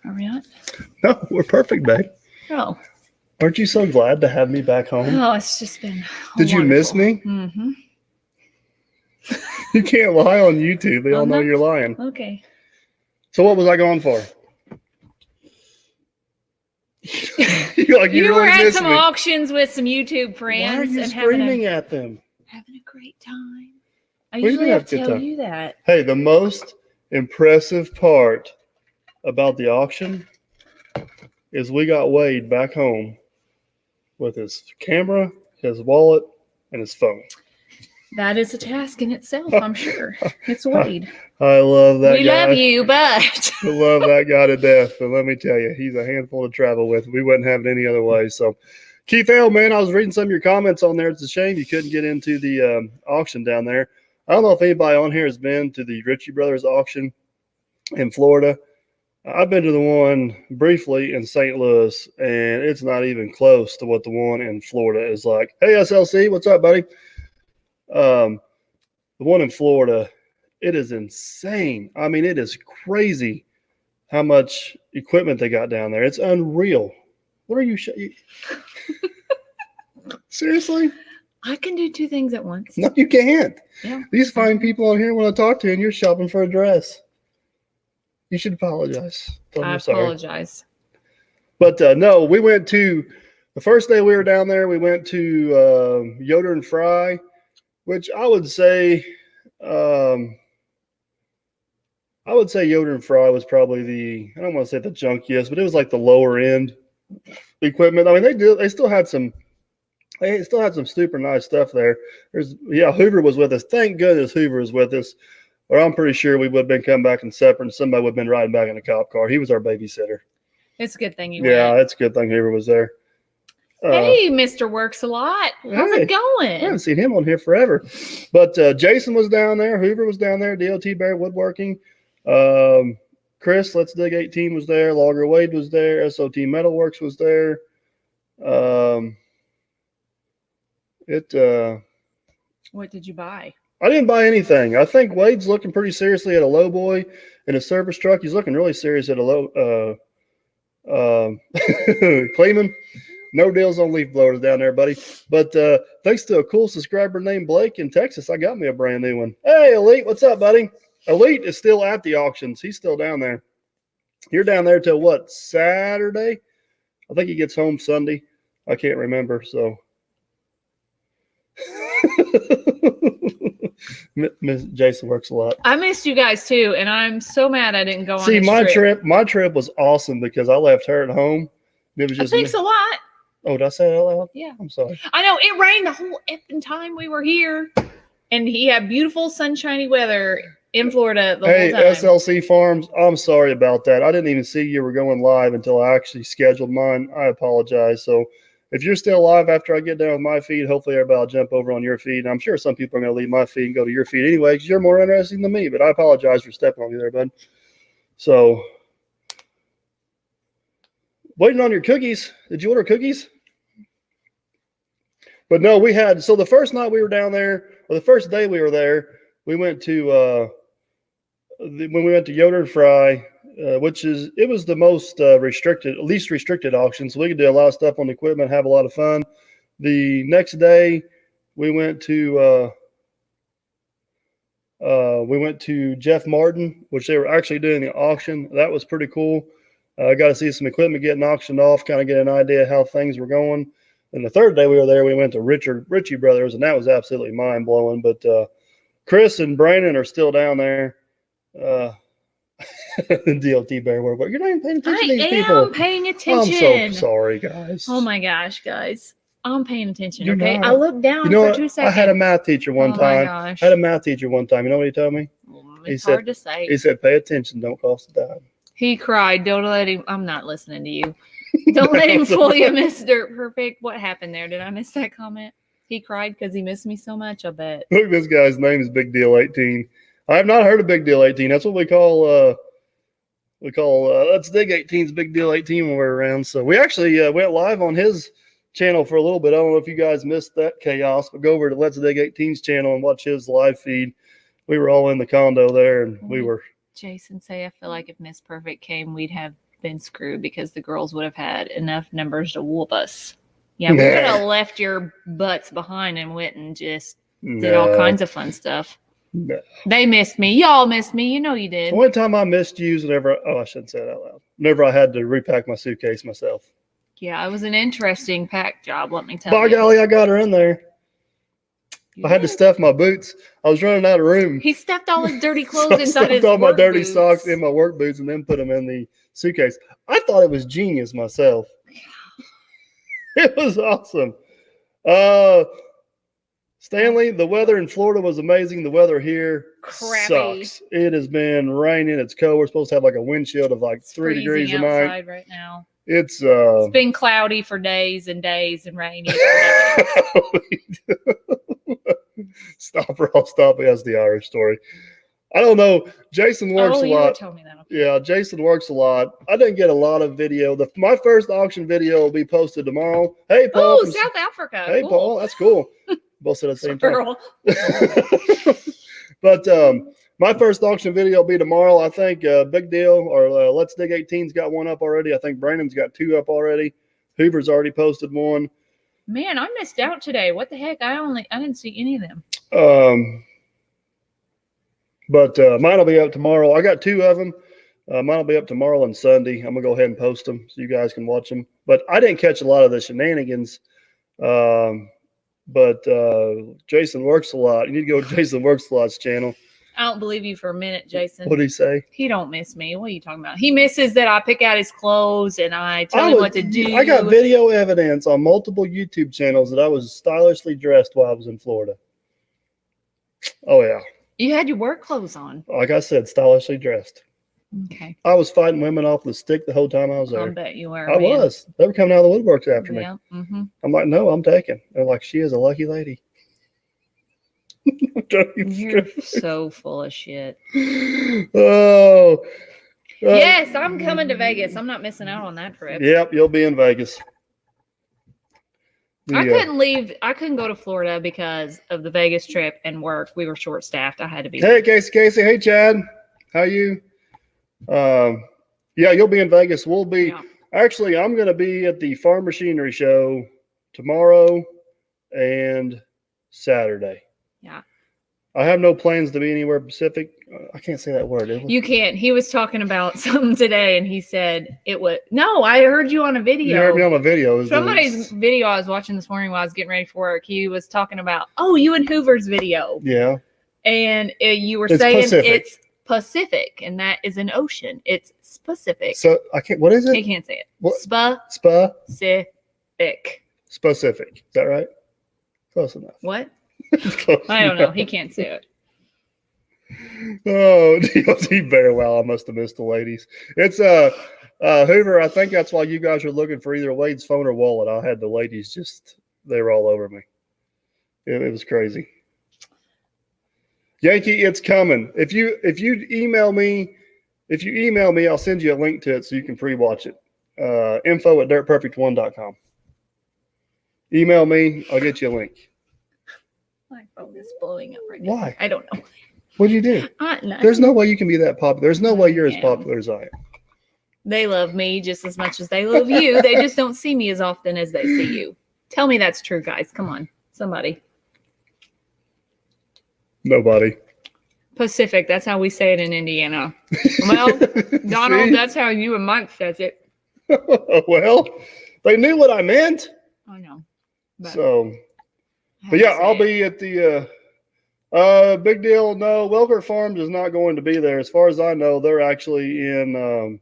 Are we not? No, we're perfect, babe. Oh. Aren't you so glad to have me back home? Oh, it's just been Did you miss me? Mm-hmm. You can't lie on YouTube. They all know not- you're lying. Okay. So what was I going for? You're like, You were really at miss some me. auctions with some YouTube friends. Why are you and screaming at them? having a great time. I What do you usually mean have to have a good tell time? you that. Hey, the most impressive part about the auction is we got Wade back home with his camera, his wallet, and his phone. That is a task in itself, I'm sure. It's Wade. I love that We guy. love you, but I love that guy to death. And let me tell you, he's a handful to travel with. We wouldn't have it any other way. So, Keith Hale, man, I was reading some of your comments on there. It's a shame you couldn't get into the auction down there. I don't know if anybody on here has been to the Ritchie Brothers auction in Florida. I've been to the one briefly in St. Louis, and it's not even close to what the one in Florida is like. Hey, SLC, what's up, buddy? The one in Florida, it is insane. I mean, it is crazy how much equipment they got down there. It's unreal. What are you? Seriously? I can do two things at once. No, you can't. Yeah. These fine people on here want to talk to you, and you're shopping for a dress. You should apologize. I apologize. But no, we went to the first day we were down there. We went to Yoder and Fry, which I would say Yoder and Fry was probably I don't want to say the junkiest, but it was like the lower end equipment. I mean, they still had some super nice stuff there. Hoover was with us. Thank goodness Hoover was with us. Or I'm pretty sure we would have been coming back in separate and somebody would have been riding back in a cop car. He was our babysitter. It's a good thing you Yeah, went. it's a good thing Hoover was there. Hey, Mr. Works a Lot. How's it going? I haven't seen him on here forever. But Jason was down there. Hoover was down there. DOT Bear Woodworking. Chris, Let's Dig 18 was there. Logger Wade was there. SOT Metalworks was there. What did you buy? I didn't buy anything. I think Wade's looking pretty seriously at a low boy in a service truck. He's looking really serious at a low Clayman. No deals on leaf blowers down there, buddy. But thanks to a cool subscriber named Blake in Texas, I got me a brand new one. Hey, Elite, what's up, buddy? Elite is still at the auctions. He's still down there. You're down there till what, Saturday? I think he gets home Sunday. I can't remember, so. Miss Jason works a lot. I missed you guys too, and I'm so mad I didn't go on. See, my trip was awesome because I left her at home. It was just thanks a lot. Oh, did I say that out loud? Yeah. I'm sorry. I know it rained the whole effing time we were here, and he had beautiful sunshiny weather in Florida the whole time. Hey, SLC Farms, I'm sorry about that. I didn't even see you were going live until I actually scheduled mine. I apologize. So if you're still live after I get done with my feed, hopefully everybody will jump over on your feed. And I'm sure some people are going to leave my feed and go to your feed anyway because you're more interesting than me. But I apologize for stepping on you there, bud. So, waiting on your cookies. Did you order cookies? But no, so the first night we were down there, or the first day we were there, we went to, when we went to Yoder and Fry, it was the most least restricted auction. So we could do a lot of stuff on the equipment, have a lot of fun. The next day we went to Jeff Martin, which they were actually doing the auction. That was pretty cool. I got to see some equipment getting auctioned off, kind of get an idea how things were going. And the third day we were there, we went to Ritchie Brothers, and that was absolutely mind blowing. But Chris and Brandon are still down there. DOT Bear Work. You're not even paying attention to these people. I am paying attention. I'm so sorry, guys. Oh my gosh, guys. I'm paying attention, You're okay? not. I looked down for 2 seconds. I had a math teacher one time. Gosh. I had a math teacher one time. You know what he told me? It's hard to say. He said, pay attention, don't cost a dime. He cried, don't let him, I'm not listening to you. Don't let him fool you, Mr. Perfect. What happened there? Did I miss that comment? He cried because he missed me so much, I bet. Look, this guy's name is Big Deal 18. I have not heard of Big Deal 18. That's what we call Let's Dig 18's Big Deal 18 when we're around. So we actually went live on his channel for a little bit. I don't know if you guys missed that chaos, but go over to Let's Dig 18's channel and watch his live feed. We were all in the condo there, and we were. Jason say, I feel like if Miss Perfect came, we'd have been screwed because the girls would have had enough numbers to whoop us. Yeah, we would have left your butts behind and went and just did all kinds of fun stuff. No. They missed me. Y'all missed me. You know you did. The only time I missed you is whenever, I shouldn't say it out loud. Whenever I had to repack my suitcase myself. Yeah, it was an interesting pack job, let me tell By you. golly, I got her in there. You I had to did. stuff my boots. I was running out of room. He stuffed all his dirty So clothes I inside his stuffed all my work dirty boots. socks in my work boots and then put them in the suitcase. I thought it was genius myself. It was awesome. Stanley, the weather in Florida was amazing. The weather here Crappy. sucks. It has been raining. It's cold. We're supposed to have like a wind chill of like It's 3 freezing degrees tonight. outside right now. It's It's been cloudy for days and days and rainy for days. Stop or I'll stop. That's the Irish story. I don't know. Jason works a you lot. told me that. Okay. Yeah, Jason works a lot. I didn't get a lot of video. My first auction video will be posted tomorrow. Hey, Paul. Oh, South Africa. Hey, cool. Paul. That's cool. Both said at the same time. Girl. But my first auction video will be tomorrow. I think Big Deal or Let's Dig 18's got one up already. I think Brandon's got 2 up already. Hoover's already posted one. Man, I missed out today. What the heck? I didn't see any of them. But mine will be up tomorrow. I got 2 of them. Mine will be up tomorrow and Sunday. I'm gonna go ahead and post them so you guys can watch them. But I didn't catch a lot of the shenanigans. But Jason works a lot. You need to go to Jason Works a Lot's channel. I don't believe you for a minute, Jason. What did he say? He don't miss me. What are you talking about? He misses that I pick out his clothes and I tell him what to do. I got video evidence on multiple YouTube channels that I was stylishly dressed while I was in Florida. Oh yeah. You had your work clothes on. Like I said, stylishly dressed. Okay. I was fighting women off the stick the whole time I was I there. bet you were. I man. was. They were coming out of the woodworks after me. Yeah. Mm-hmm. I'm like, no, I'm taking. They're like, she is a lucky lady. You're so full of shit. Oh. Yes, I'm coming to Vegas. I'm not missing out on that trip. Yep, you'll be in Vegas. I couldn't leave. I couldn't go to Florida because of the Vegas trip and work. We were short staffed. I had to be. Hey, Casey. Hey, Chad. How you? Yeah, you'll be in Vegas. We'll be. Yeah. Actually, I'm going to be at the Farm Machinery Show tomorrow and Saturday. Yeah. I have no plans to be anywhere Pacific. I can't say that word. You can't. He was talking about something today, and he said it was. No, I heard you on a video. You heard me on a video. Somebody's video I was watching this morning while I was getting ready for work. He was talking about, you and Hoover's video. Yeah. And you were It's saying Pacific. it's Pacific, and that is an ocean. It's specific. So I can't. What is He it? can't say it. What? Specific. Specific. Is that right? Close enough. What? Close I don't know. enough. He can't say it. Oh, DLT very well. I must have missed the ladies. It's Hoover. I think that's why you guys are looking for either Wade's phone or wallet. I had the ladies they were all over me. It was crazy. Yankee, it's coming. If you email me, I'll send you a link to it so you can pre-watch it. info@dirtperfect1.com. Email me. I'll get you a link. My phone is blowing up right now. Why? I don't know. What do you do? No. There's no way you can be that popular. There's no way you're as Yeah. popular as I am. They love me just as much as they love you. They just don't see me as often as they see you. Tell me that's true, guys. Come on. Somebody. Nobody. Pacific. That's how we say it in Indiana. Well, Donald, See? that's how you and Mike says it. Well, they knew what I meant. I know. But So, I but had yeah, to I'll say it. be at the Big Deal. No, Welker Farms is not going to be there. As far as I know, they're actually in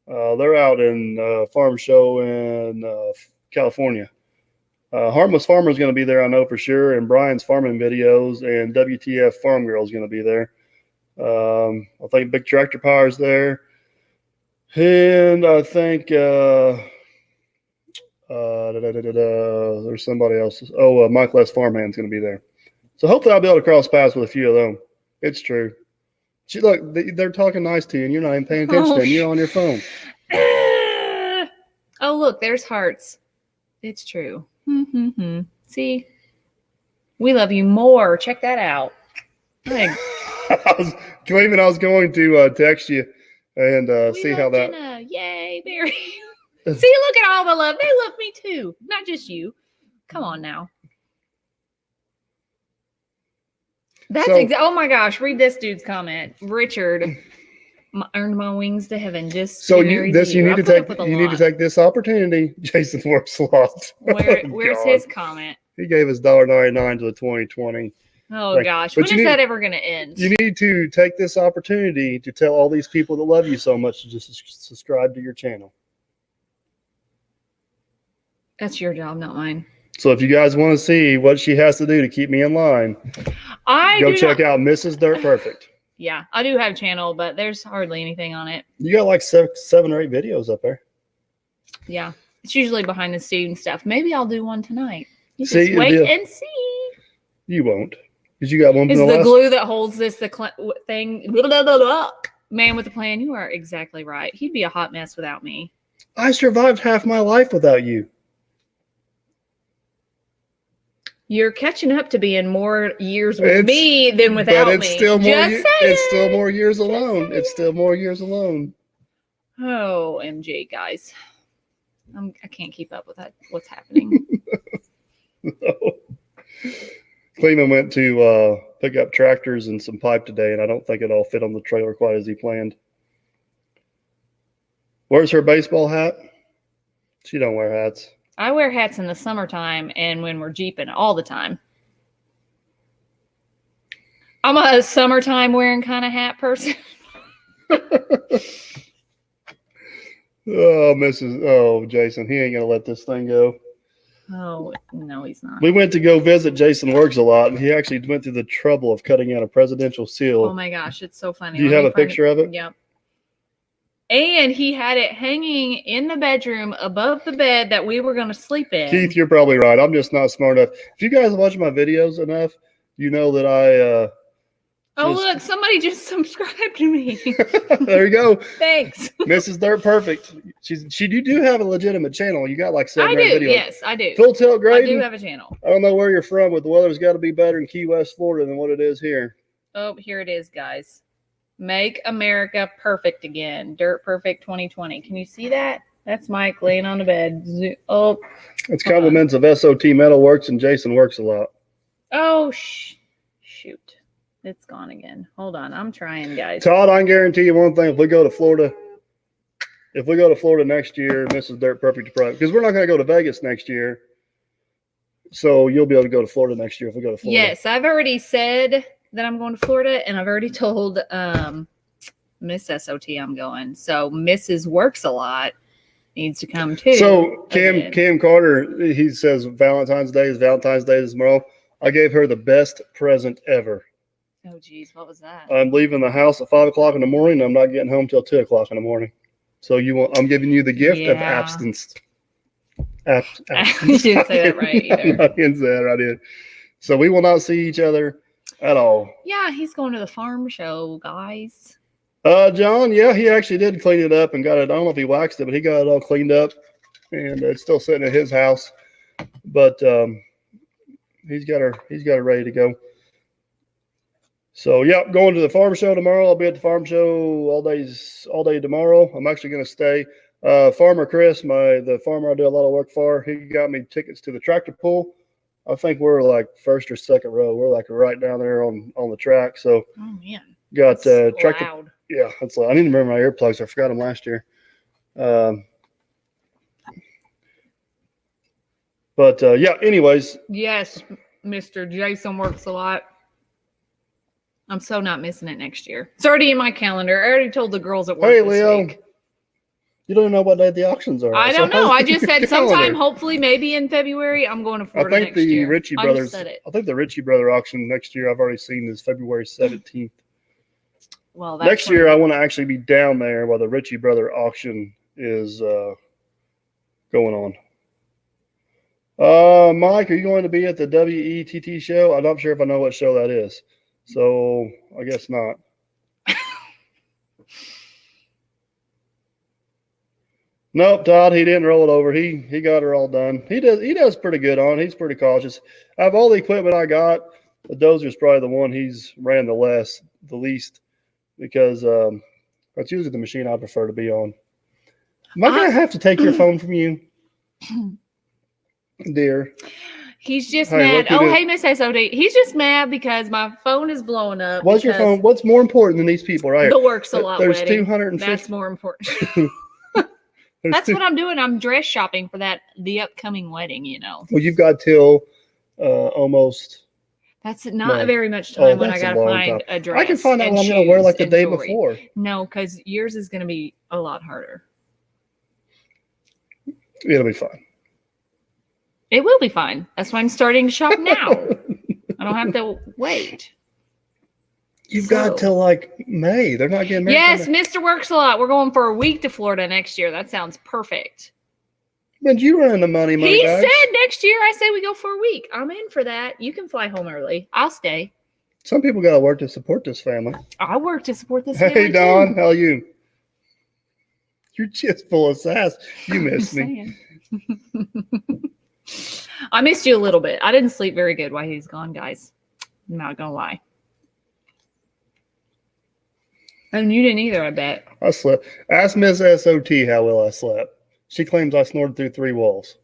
they're out in Farm Show in California. Harmless Farmer is going to be there, I know for sure, and Brian's farming videos and WTF Farm Girl is going to be there. I think Big Tractor Power's there, and I think there's somebody else. Mike Les Farmhand's going to be there. So hopefully I'll be able to cross paths with a few of them. It's true. Look, they're talking nice to you, and you're not even paying attention. Oh, And you're on your phone. Oh, look, there's hearts. It's true. See, we love you more. Check that out. Like, I was going to text you and We see love how that. Jenna. Yay, Barry. See, look at all the love. They love me too, not just you. Come on now. That's So- oh my gosh! Read this dude's comment. Richard earned my wings to heaven just So to be you married this to you you. need I to put take up with a you need to lot. take this opportunity. Jason works a lot. Where's God. his comment? He gave us $1.99 to the 2020. Oh Like, gosh, but when you is need- that ever going to end? You need to take this opportunity to tell all these people that love you so much to just subscribe to your channel. That's your job, not mine. So if you guys want to see what she has to do to keep me in line, go check out Mrs. Dirt Perfect. Yeah, I do have a channel, but there's hardly anything on it. You got like seven or eight videos up there. Yeah, it's usually behind the scenes stuff. Maybe I'll do one tonight. You See, just wait it'll be and see. You won't, because you got one from Is the the last. glue that holds this the thing? Man with a plan. You are exactly right. He'd be a hot mess without me. I survived half my life without you. You're catching up to being more years with It's- me than without But it's me. still more. Just It's still saying. more years Just alone. It's still more years alone. Oh, MJ, guys. I can't keep up with that. What's happening? Cleveland went to pick up tractors and some pipe today, and I don't think it all fit on the trailer quite as he planned. Where's her baseball hat? She don't wear hats. I wear hats in the summertime and when we're jeeping all the time. I'm a summertime wearing kind of hat person. Jason, he ain't gonna let this thing go. Oh, no, he's not. We went to go visit Jason Works a lot, and he actually went through the trouble of cutting out a presidential seal. Oh my gosh, it's so funny. Do you Let have me a find picture of it? Yep. And he had it hanging in the bedroom above the bed that we were going to sleep in. Keith, you're probably right. I'm just not smart enough. If you guys watch my videos enough, you know that I. Oh, just- look, somebody just subscribed to me. There you go, Thanks. Mrs. Dirt Perfect. You do have a legitimate channel. You got like I seven do. or eight videos. Yes, I do. Full tilt I do grading. have a channel. I don't know where you're from, but the weather's got to be better in Key West, Florida than what it is here. Oh, here it is, guys. Make America perfect again. Dirt Perfect 2020. Can you see that? That's Mike laying on the bed. Oh, It's Hold on. compliments of SOT Metal Works, and Jason works a lot. oh, shoot. It's gone again. Hold on. I'm trying, guys. Todd, I can guarantee you one thing: if we go to Florida next year, Mrs. Dirt Perfect, because we're not going to go to Vegas next year, so you'll be able to go to Florida next year if we go to Florida. Yes, I've already said that I'm going to Florida, and I've already told Miss SOT I'm going. So Mrs. Works a lot needs to come too. So again. Cam Carter, he says Valentine's Day is tomorrow. I gave her the best present ever. Oh, geez, what was that? I'm leaving the house at 5 o'clock in the morning. I'm not getting home till 2 o'clock in the morning. So I'm giving you the gift of Yeah. abstinence. You didn't say that right either. I didn't say that right either. So we will not see each other at all. Yeah, he's going to the farm show, guys. John, yeah, he actually did clean it up and got it. I don't know if he waxed it, but he got it all cleaned up, and it's still sitting at his house. But he's got her ready to go. So yeah, going to the farm show tomorrow. I'll be at the farm show all day tomorrow. I'm actually going to stay. Farmer Chris, the farmer I do a lot of work for, he got me tickets to the tractor pull. I think we're like first or second row. We're like right down there on the track. So Oh man, got that's tractor. loud. Yeah, that's loud. I need to remember my earplugs. I forgot them last year. But yeah. Anyways, Yes, Mr. Jason Works a lot. I'm so not missing it next year. It's already in my calendar. I already told the girls at work hey this Leo, week. you don't even know what day the auctions are. I So don't know. I just your said sometime, calendar. hopefully, maybe in February, I'm going to I Florida think next the year. Ritchie I Brothers. just said it. I think the Ritchie Brother auction next year I've already seen is February 17th. Well, that's Next year I want to actually be down there while the Ritchie Brother auction is going on. Mike, are you going to be at the WETT show? I'm not sure if I know what show that is, so I guess not. Nope, Todd, he didn't roll it over. He got her all done. He does pretty good on. He's pretty cautious. Out of all the equipment I got, the dozer's probably the one he's ran the least, because That's usually the machine I prefer to be on. Am I gonna have to take your phone from you, dear? He's just Hey, mad. look who Oh, did- hey, Miss SOD. He's just mad because my phone is blowing up. What's your phone? What's more important than these people right here? The Works a Lot There's wedding. 250. That's more important. There's That's two- what I'm doing. I'm dress shopping for the upcoming wedding, you know. Well, you've got till almost. That's not No. very much Oh, time when I that's a gotta long find time. a dress. I can find out and what I'm gonna wear shoes like the and day jewelry. before. No, because yours is gonna be a lot harder. It'll be fine. It will be fine. That's why I'm starting to shop now. I don't have to wait. You've So- got till like May. They're not getting married. Yes, till May. Mr. Works a Lot. We're going for a week to Florida next year. That sounds perfect. But you run the money He bags. said next year. I say we go for a week. I'm in for that. You can fly home early. I'll stay. Some people got to work to support this family. I work to support this Hey, family Don, too. how are you? You're just full of sass. You I'm miss just me. saying. I missed you a little bit. I didn't sleep very good while he was gone, guys. I'm not gonna lie. And you didn't either, I bet. I slept. Ask Miss SOT how well I slept. She claims I snored through 3 walls.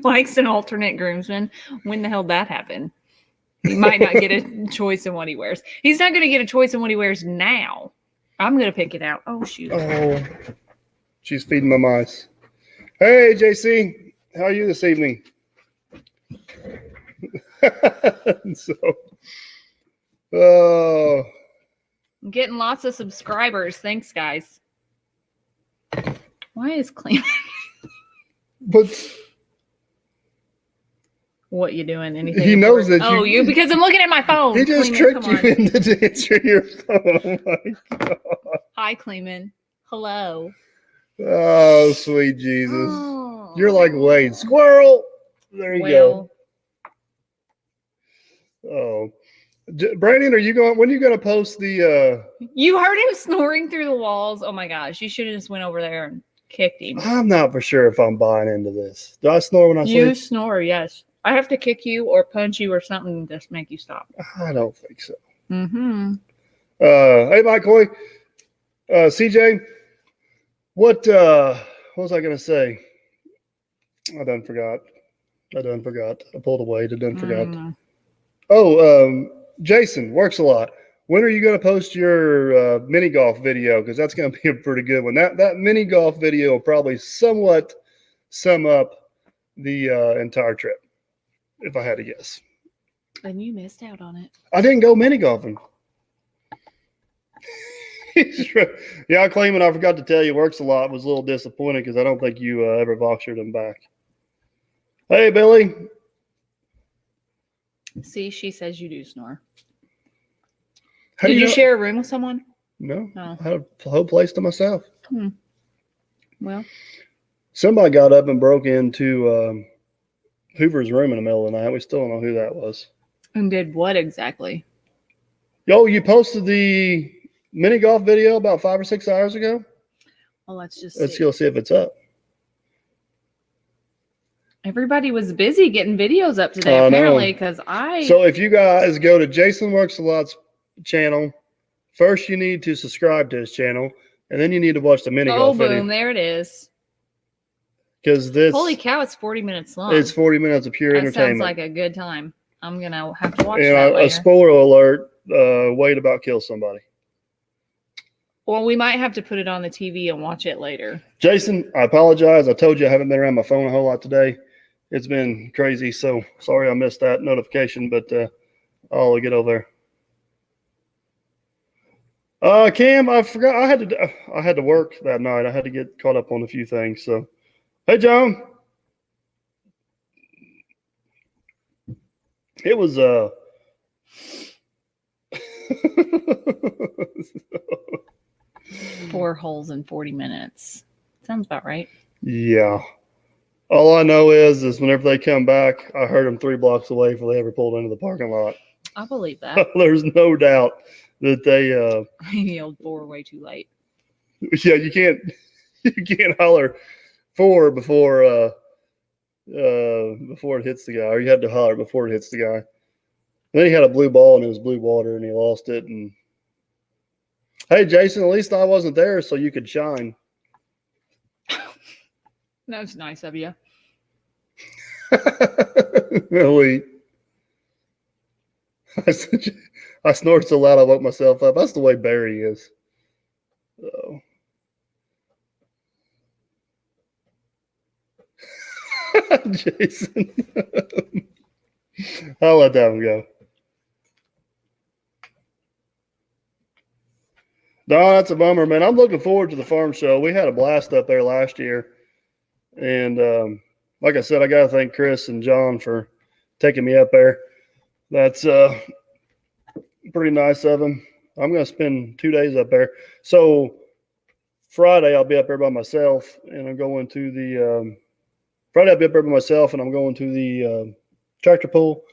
Likes an alternate groomsman. When the hell that happened? He might not get a choice in what he wears. He's not going to get a choice in what he wears now. I'm going to pick it out. Oh, shoot. Oh, she's feeding my mice. Hey, JC, how are you this evening? So, oh, I'm getting lots of subscribers. Thanks, guys. Why is Clem? but What you doing? Anything? He knows important? that you- Oh, you because I'm looking at my phone. he just Cleeman, tricked come you on. into answering your phone. Oh, my God. Hi, Cleeman. Hello. Oh, sweet Jesus. Oh. You're like Wade. Squirrel. There you go. Well, Oh, Brandon, are you going? When are you going to post the? you heard him snoring through the walls. Oh my gosh! You should have just went over there and kicked him. I'm not for sure if I'm buying into this. Do I snore when I You sleep? snore, yes. I have to kick you or punch you or something to just make you stop. I don't think so. Mm-hmm. Hey, Mike Hoy, CJ, what was I going to say? I done forgot. I pulled away. I done forgot. Mm. Oh, Jason Works a Lot. When are you going to post your mini golf video? Because that's going to be a pretty good one. That mini golf video will probably somewhat sum up the entire trip, if I had to guess. And you missed out on it. I didn't go mini golfing. Yeah, Clayman, I forgot to tell you, Works a Lot was a little disappointed because I don't think you ever boxered him back. Hey, Billy. See, she says you do snore. How Did do you know- share a room with someone? No, No. I had a whole place to myself. Well, Somebody got up and broke into Hoover's room in the middle of the night. We still don't know who that was. and did what exactly? Yo, you posted the mini golf video about 5 or 6 hours ago. Well, let's just Let's see. go see if it's up. Everybody was busy getting videos up today, I know. apparently, because I. So if you guys go to Jason Works a Lot's channel, first you need to subscribe to his channel, and then you need to watch the mini oh, golf boom! video There it is. because this Holy cow! It's 40 minutes long. it's 40 minutes of pure that entertainment. sounds like a good time. I'm gonna have to watch And that a later. spoiler alert: Wade about killed somebody. Well, we might have to put it on the TV and watch it later. Jason, I apologize. I told you I haven't been around my phone a whole lot today. It's been crazy, so sorry I missed that notification, but I'll get over there. Cam, I forgot I had to work that night. I had to get caught up on a few things. So, hey, John. It was 4 holes in 40 minutes. Sounds about right. yeah. All I know is whenever they come back, I heard them 3 blocks away before they ever pulled into the parking lot. I believe that. There's no doubt that they He yelled 4 way too late. yeah, you can't holler 4 before it hits the guy, or you had to holler before it hits the guy. And then he had a blue ball and it was blue water and he lost it, and Hey, Jason, at least I wasn't there so you could shine. That's nice of you. Elite. I snored so loud I woke myself up. That's the way Barry is. So. Jason. I'll let that one go. No, that's a bummer, man. I'm looking forward to the farm show. We had a blast up there last year. And like I said, I got to thank Chris and John for taking me up there. That's pretty nice of them. I'm going to spend 2 days up there. So Friday, I'll be up there by myself, and I'm going to the Friday, I'll be up there by myself, and I'm going to the tractor pull.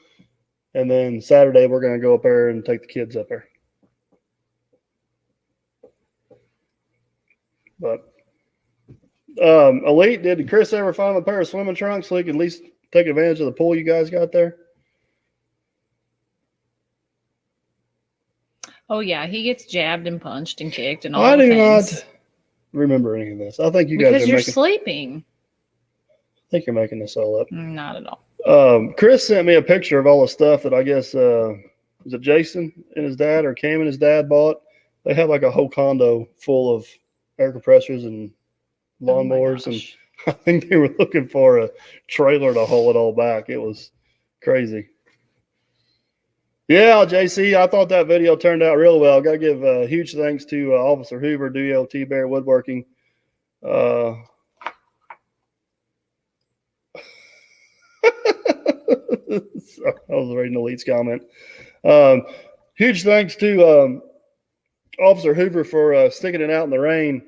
And then Saturday, we're going to go up there and take the kids up there. But Elite, did Chris ever find a pair of swimming trunks so he could at least take advantage of the pool you guys got there? Oh yeah, he gets jabbed and punched and kicked and all I the do things. not remember any of this. I think you Because guys are you're making. sleeping. I think you're making this all up. Not at all. Chris sent me a picture of all the stuff that I guess was it Jason and his dad or Cam and his dad bought. They had like a whole condo full of air compressors and lawnmowers, and I think they were looking for a trailer to haul it all back. It was crazy. Yeah, JC, I thought that video turned out real well. Got to give huge thanks to Officer Hoover, DLT Bear Woodworking. I was reading Elite's comment. Huge thanks to Officer Hoover for sticking it out in the rain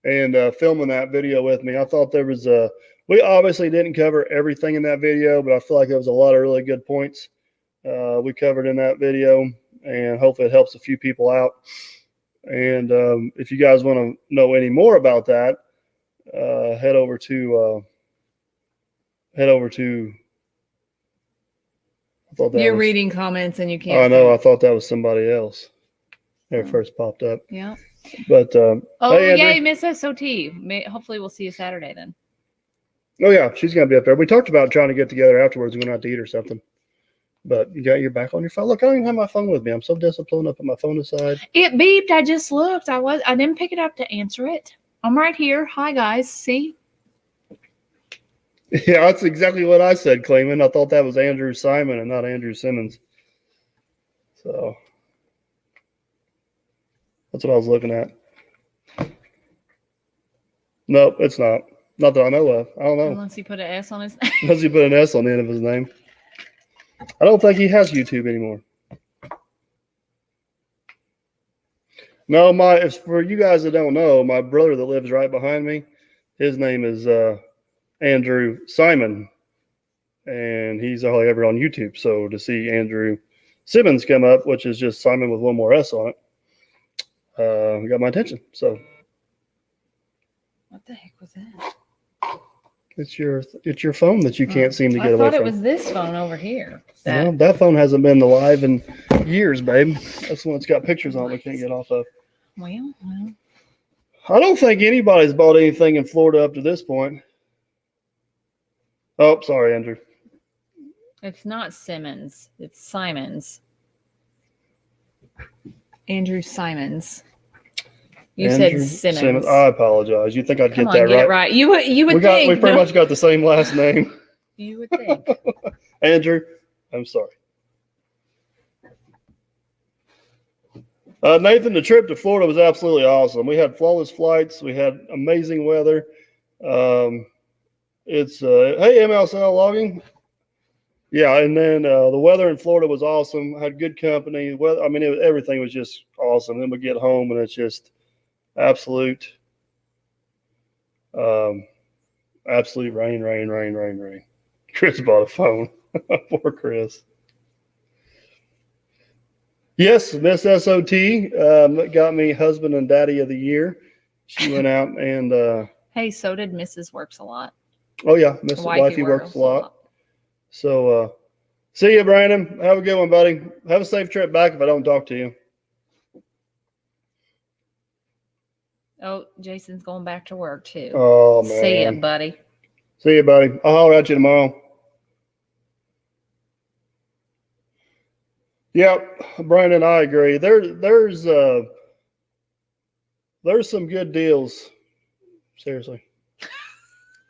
and filming that video with me. I thought there was we obviously didn't cover everything in that video, but I feel like there was a lot of really good points we covered in that video, and hopefully it helps a few people out. And if you guys want to know any more about that, head over to You're reading comments and you can't. I know. I thought that was somebody else. It first popped up. Yeah. But hey, yay, Miss SOT. Hopefully we'll see you Saturday then. Oh yeah, she's gonna be up there. We talked about trying to get together afterwards and going out to eat or something. But you got your back on your phone. Look, I don't even have my phone with me. I'm so disciplined. I put my phone aside. It beeped. I just looked. I didn't pick it up to answer it. I'm right here. Hi guys. See? Yeah, that's exactly what I said, Clayman. I thought that was Andrew Simon and not Andrew Simmons. So that's what I was looking at. Nope, it's not. Not that I know of. I don't know. Unless he put an S on his name. Unless he put an S on the end of his name. I don't think he has YouTube anymore. No, for you guys that don't know, my brother that lives right behind me, his name is Andrew Simon, and he's all ever on YouTube. So to see Andrew Simmons come up, which is just Simon with one more S on it, got my attention. So What the heck was that? it's your phone that you can't seem to get away from. I thought it was this phone over here. No, that phone hasn't been alive in years, babe. That's the one that's got pictures on it we can't get off of. Well. I don't think anybody's bought anything in Florida up to this point. Oh, sorry, Andrew. It's not Simmons. It's Simons. Andrew Simons. You said Simmons. I apologize. You think I'd get that get right? It right. You would think. We pretty much got the same last name. You would think. Andrew, I'm sorry. Nathan, the trip to Florida was absolutely awesome. We had flawless flights. We had amazing weather. It's hey, MLSL logging. Yeah, and then the weather in Florida was awesome. I had good company. Weather, I mean, everything was just awesome. Then we get home and it's just absolute rain. Chris bought a phone. Poor Chris. Yes, Miss SOT got me husband and daddy of the year. She went out and hey, so did Mrs. Works a Lot. Oh yeah, Miss Wifey works a lot. So see you, Brandon. Have a good one, buddy. Have a safe trip back if I don't talk to you. Oh, Jason's going back to work too. Oh man. See ya, buddy. See you, buddy. I'll holler at you tomorrow. Yep, Brandon, I agree. There's some good deals. Seriously.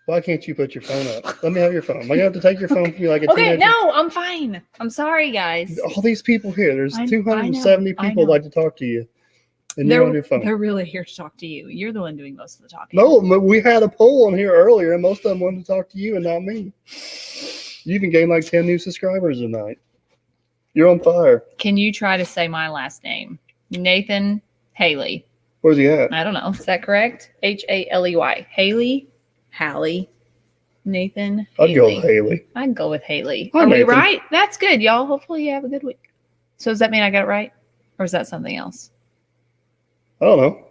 Why can't you put your phone up? Let me have your phone. Am I gonna have to take your phone from you like a Okay, teenager? no, I'm fine. I'm sorry, guys. All these people here. There's I 270 know, people like to talk to you. And you're on your phone. They're really here to talk to you. You're the one doing most of the talking. No, we had a poll on here earlier, and most of them wanted to talk to you and not me. You even gained like 10 new subscribers tonight. You're on fire. Can you try to say my last name? Nathan Haley. Where's he at? I don't know. Is that correct? Haley. Haley. Nathan I'd go Haley. with Haley. I'd go with Haley. Hi, Are we Nathan. right? That's good, y'all. Hopefully you have a good week. So does that mean I got it right? Or is that something else? I don't know.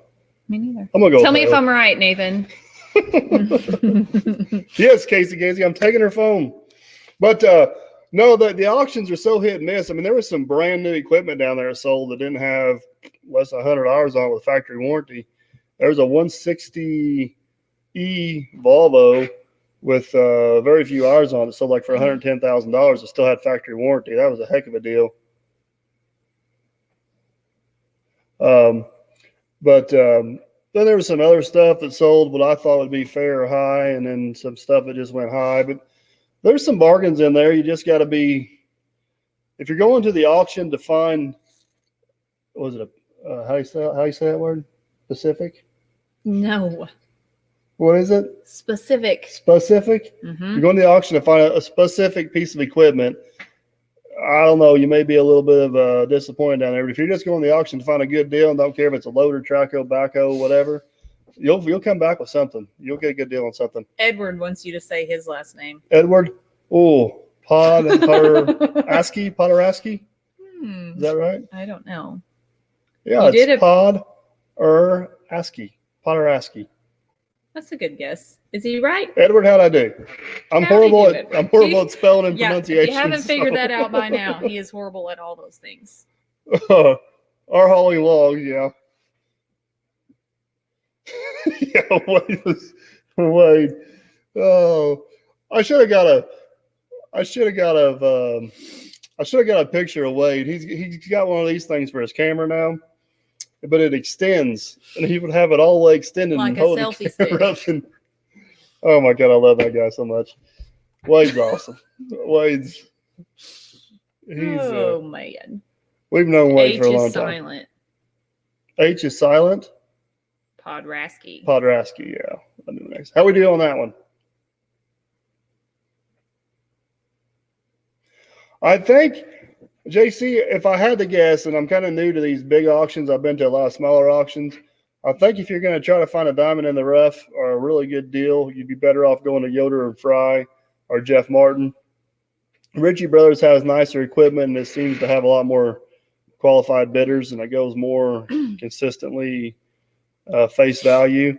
Me neither. I'm gonna go. Tell with me if Haley. I'm right, Nathan. Yes, Casey, I'm taking her phone. But no, the auctions are so hit and miss. I mean, there was some brand new equipment down there sold that didn't have less than 100 hours on it with factory warranty. There was a 160E Volvo with very few hours on it, sold like for $110,000. It still had factory warranty. That was a heck of a deal. But then there was some other stuff that sold what I thought would be fair or high, and then some stuff that just went high. But there's some bargains in there. You just got to be, if you're going to the auction to find, what was it, how you say that word? Specific? No. What is it? Specific. Specific? Mm-hmm. You're going to the auction to find a specific piece of equipment. I don't know. You may be a little bit of disappointed down there, but if you're just going to the auction to find a good deal and don't care if it's a loader, traco, backhoe, whatever, you'll come back with something. You'll get a good deal on something. Edward wants you to say his last name. Edward, Podaraski. Is that right? I don't know. Yeah, You it's Podaraski. That's a good guess. Is he right? Edward, how'd I do? I'm How'd he horrible do, at Edward? spelling and Yeah, if pronunciation. you haven't figured that out by now, he is horrible at all those things. Our hauling logs, yeah. Yeah, Wade. Oh, I should have got a picture of Wade. He's got one of these things for his camera now, but it extends, and he would have it all the way extended Like and a hold selfie the camera stick. up. And, oh my God, I love that guy so much. Wade's awesome. He's Oh man. we've known Wade H for a long is time. silent. H is silent. Podrasky. Podrasky, yeah. I knew next. How we do on that one? I think, JC, if I had to guess, and I'm kind of new to these big auctions, I've been to a lot of smaller auctions. I think if you're going to try to find a diamond in the rough or a really good deal, you'd be better off going to Yoder and Fry or Jeff Martin. Ritchie Brothers has nicer equipment, and it seems to have a lot more qualified bidders, and it goes more consistently face value.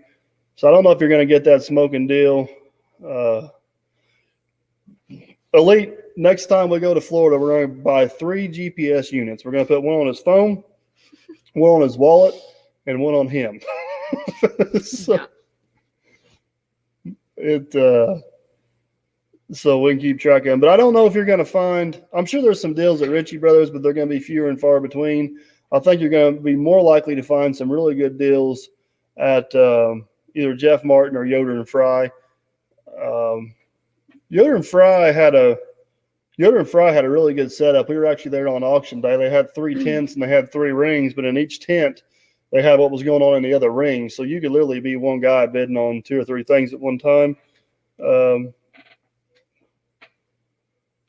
So I don't know if you're going to get that smoking deal. Elite, next time we go to Florida, we're going to buy 3 GPS units. We're going to put one on his phone, one on his wallet, and one on him. So so we can keep track of them. But I don't know if you're going to find, I'm sure there's some deals at Ritchie Brothers, but they're going to be fewer and far between. I think you're going to be more likely to find some really good deals at either Jeff Martin or Yoder and Fry. Yoder and Fry had a really good setup. We were actually there on auction day. They had 3 tents and they had 3 rings, but in each tent they had what was going on in the other ring. So you could literally be one guy bidding on 2 or 3 things at one time.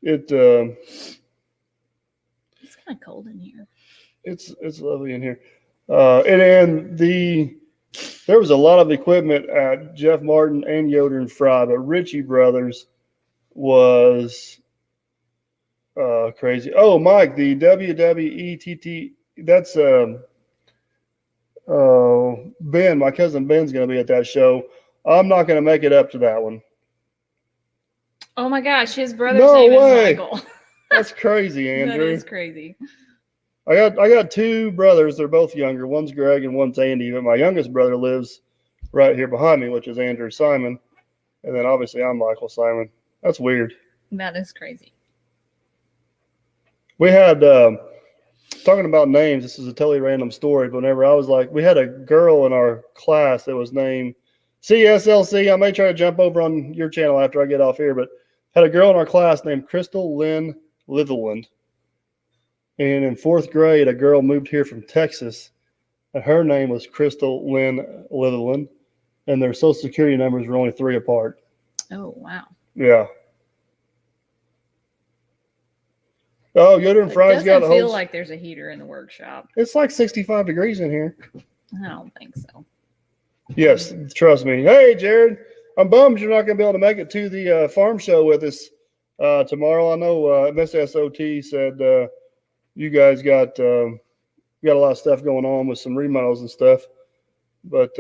It's kind of cold in here. It's lovely in here. And there was a lot of equipment at Jeff Martin and Yoder and Fry, but Ritchie Brothers was crazy. Oh, Mike, the WWETT, that's Ben, my cousin Ben's going to be at that show. I'm not going to make it up to that one. Oh my gosh, his brother's No name way. is Michael. That's crazy, Andrew. That is crazy. I got two brothers. They're both younger. One's Greg and one's Andy. But my youngest brother lives right here behind me, which is Andrew Simon. And then obviously I'm Michael Simon. That's weird. That is crazy. We had talking about names. This is a totally random story. But whenever I was like, we had a girl in our class that was named CSLC. I may try to jump over on your channel after I get off here, but had a girl in our class named Crystal Lynn Litherland. And in 4th grade, a girl moved here from Texas, and her name was Crystal Lynn Litherland, and their social security numbers were only 3 apart. Oh, wow. Yeah. Oh, Yoder and It Fry's got a doesn't feel whole. like there's a heater in the workshop. It's like 65 degrees in here. I don't think so. Yes, trust me. Hey, Jared, I'm bummed you're not going to be able to make it to the farm show with us tomorrow. I know Miss SOT said you guys got a lot of stuff going on with some remodels and stuff, but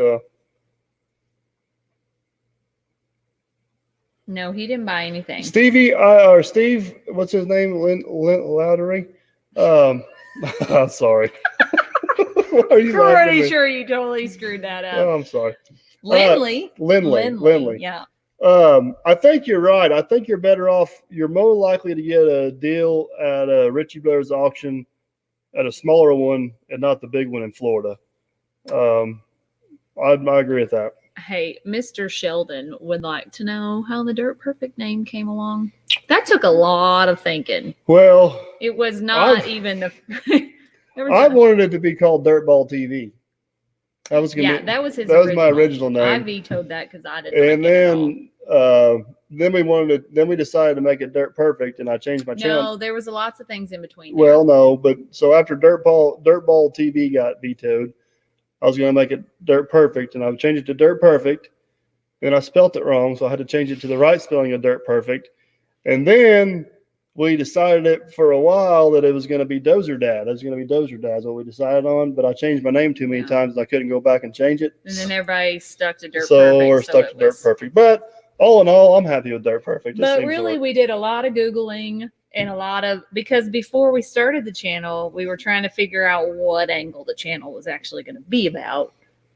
No, he didn't buy anything. Stevie or Steve, what's his name? Lowdery. I'm sorry. Why are you laughing at Pretty me? sure you totally screwed that up. Oh, I'm sorry. Lindley. Lindley. Yeah. I think you're right. I think you're better off. You're more likely to get a deal at a Ritchie Brothers auction at a smaller one and not the big one in Florida. I agree with that. Hey, Mr. Sheldon would like to know how the Dirt Perfect name came along. That took a lot of thinking. Well, It was not I've- even the. I wanted it to be called Dirtball TV. That was gonna be, that was his. that was my original name. I vetoed that because I didn't. And then we decided to make it Dirt Perfect, and I changed my channel. No, there was lots of things in between. Well, no, but so after Dirtball TV got vetoed, I was going to make it Dirt Perfect, and I would change it to Dirt Perfect. Then I spelt it wrong, so I had to change it to the right spelling of Dirt Perfect. And then we decided it for a while that it was going to be Dozer Dad. It was going to be Dozer Dad, is what we decided on. But I changed my name too many times, and I couldn't go back and change it. And then everybody stuck to Dirt So Perfect. we're stuck it to Dirt was- Perfect. But all in all, I'm happy with Dirt Perfect. It But seems to really, work. we did a lot of Googling and because before we started the channel, we were trying to figure out what angle the channel was actually going to be about.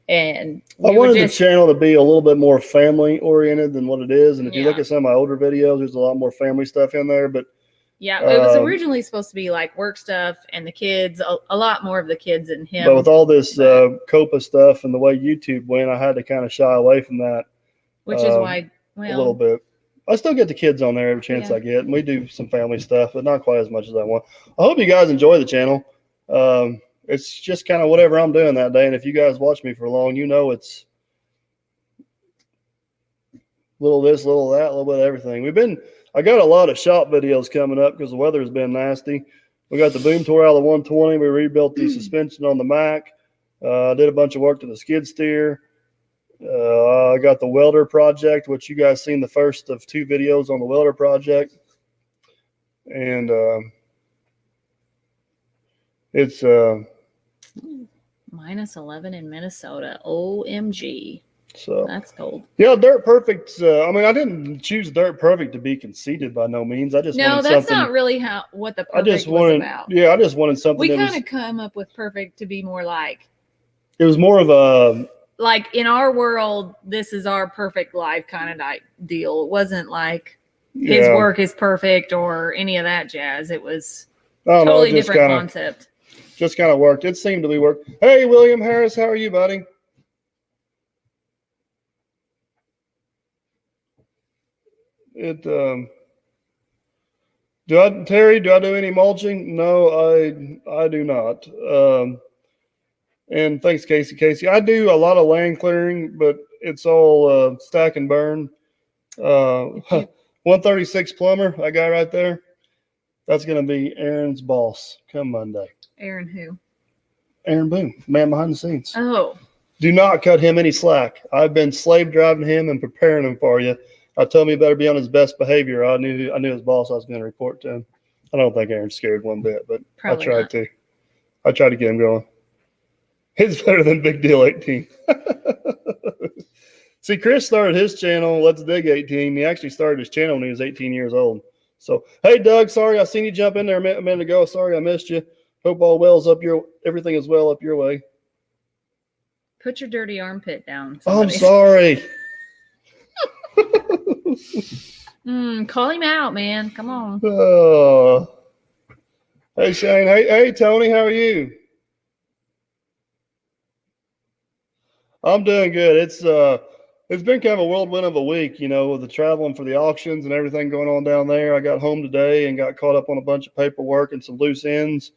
And I we were wanted the just, channel to be a little bit more family oriented than what it is. And if you look Yeah. at some of my older videos, there's a lot more family stuff in there. But yeah, it was um, originally supposed to be like work stuff and the kids, a lot more of the kids and him. But with all this COPA stuff and the way YouTube went, I had to kind of shy away from that which is why, a little well, bit. I still get the kids on there every chance Yeah. I get, and we do some family stuff, but not quite as much as I want. I hope you guys enjoy the channel. It's just kind of whatever I'm doing that day, and if you guys watch me for long, you know it's little this, little that, a little bit of everything. I got a lot of shop videos coming up because the weather has been nasty. We got the boom tour out of the 120. We rebuilt the suspension on the Mac. Did a bunch of work to the skid steer. I got the welder project, which you guys seen the first of 2 videos on the welder project. And it's minus 11 in Minnesota. OMG. so That's cold. yeah, Dirt Perfect. I mean, I didn't choose Dirt Perfect to be conceited by no means. I just No, wanted that's something. not really what the I perfect just was wanted, about. yeah, I just wanted something We that kind was. of come up with perfect to be more like It was more of a. in our world, this is our perfect life kind of deal. It wasn't like his Yeah, work is perfect or any of that jazz. It was I don't know, totally it different concept. just kind of worked. It seemed to be work. Hey, William Harris, how are you, buddy? Terry, do I do any mulching? No, I do not. And thanks, Casey. I do a lot of land clearing, but it's all stack and burn. 136 plumber, that guy right there. That's going to be Aaron's boss come Monday. Aaron who? Aaron Boone, man behind the scenes. Oh, Do not cut him any slack. I've been slave driving him and preparing him for you. I told him he better be on his best behavior. I knew his boss I was going to report to him. I don't think Aaron's scared one bit, but probably I tried not. to. I tried to get him going. It's better than Big Deal 18. See, Chris started his channel, Let's Dig 18. He actually started his channel when he was 18 years old. So, hey, Doug, sorry I seen you jump in there a minute ago. Sorry I missed you. Hope all well's everything is well up your way. Put your dirty armpit down. I'm somebody. sorry. Call him out, man. Come on. Hey Shane. Hey Tony. How are you? I'm doing good. It's been kind of a whirlwind of a week, with the traveling for the auctions and everything going on down there. I got home today and got caught up on a bunch of paperwork and some loose ends.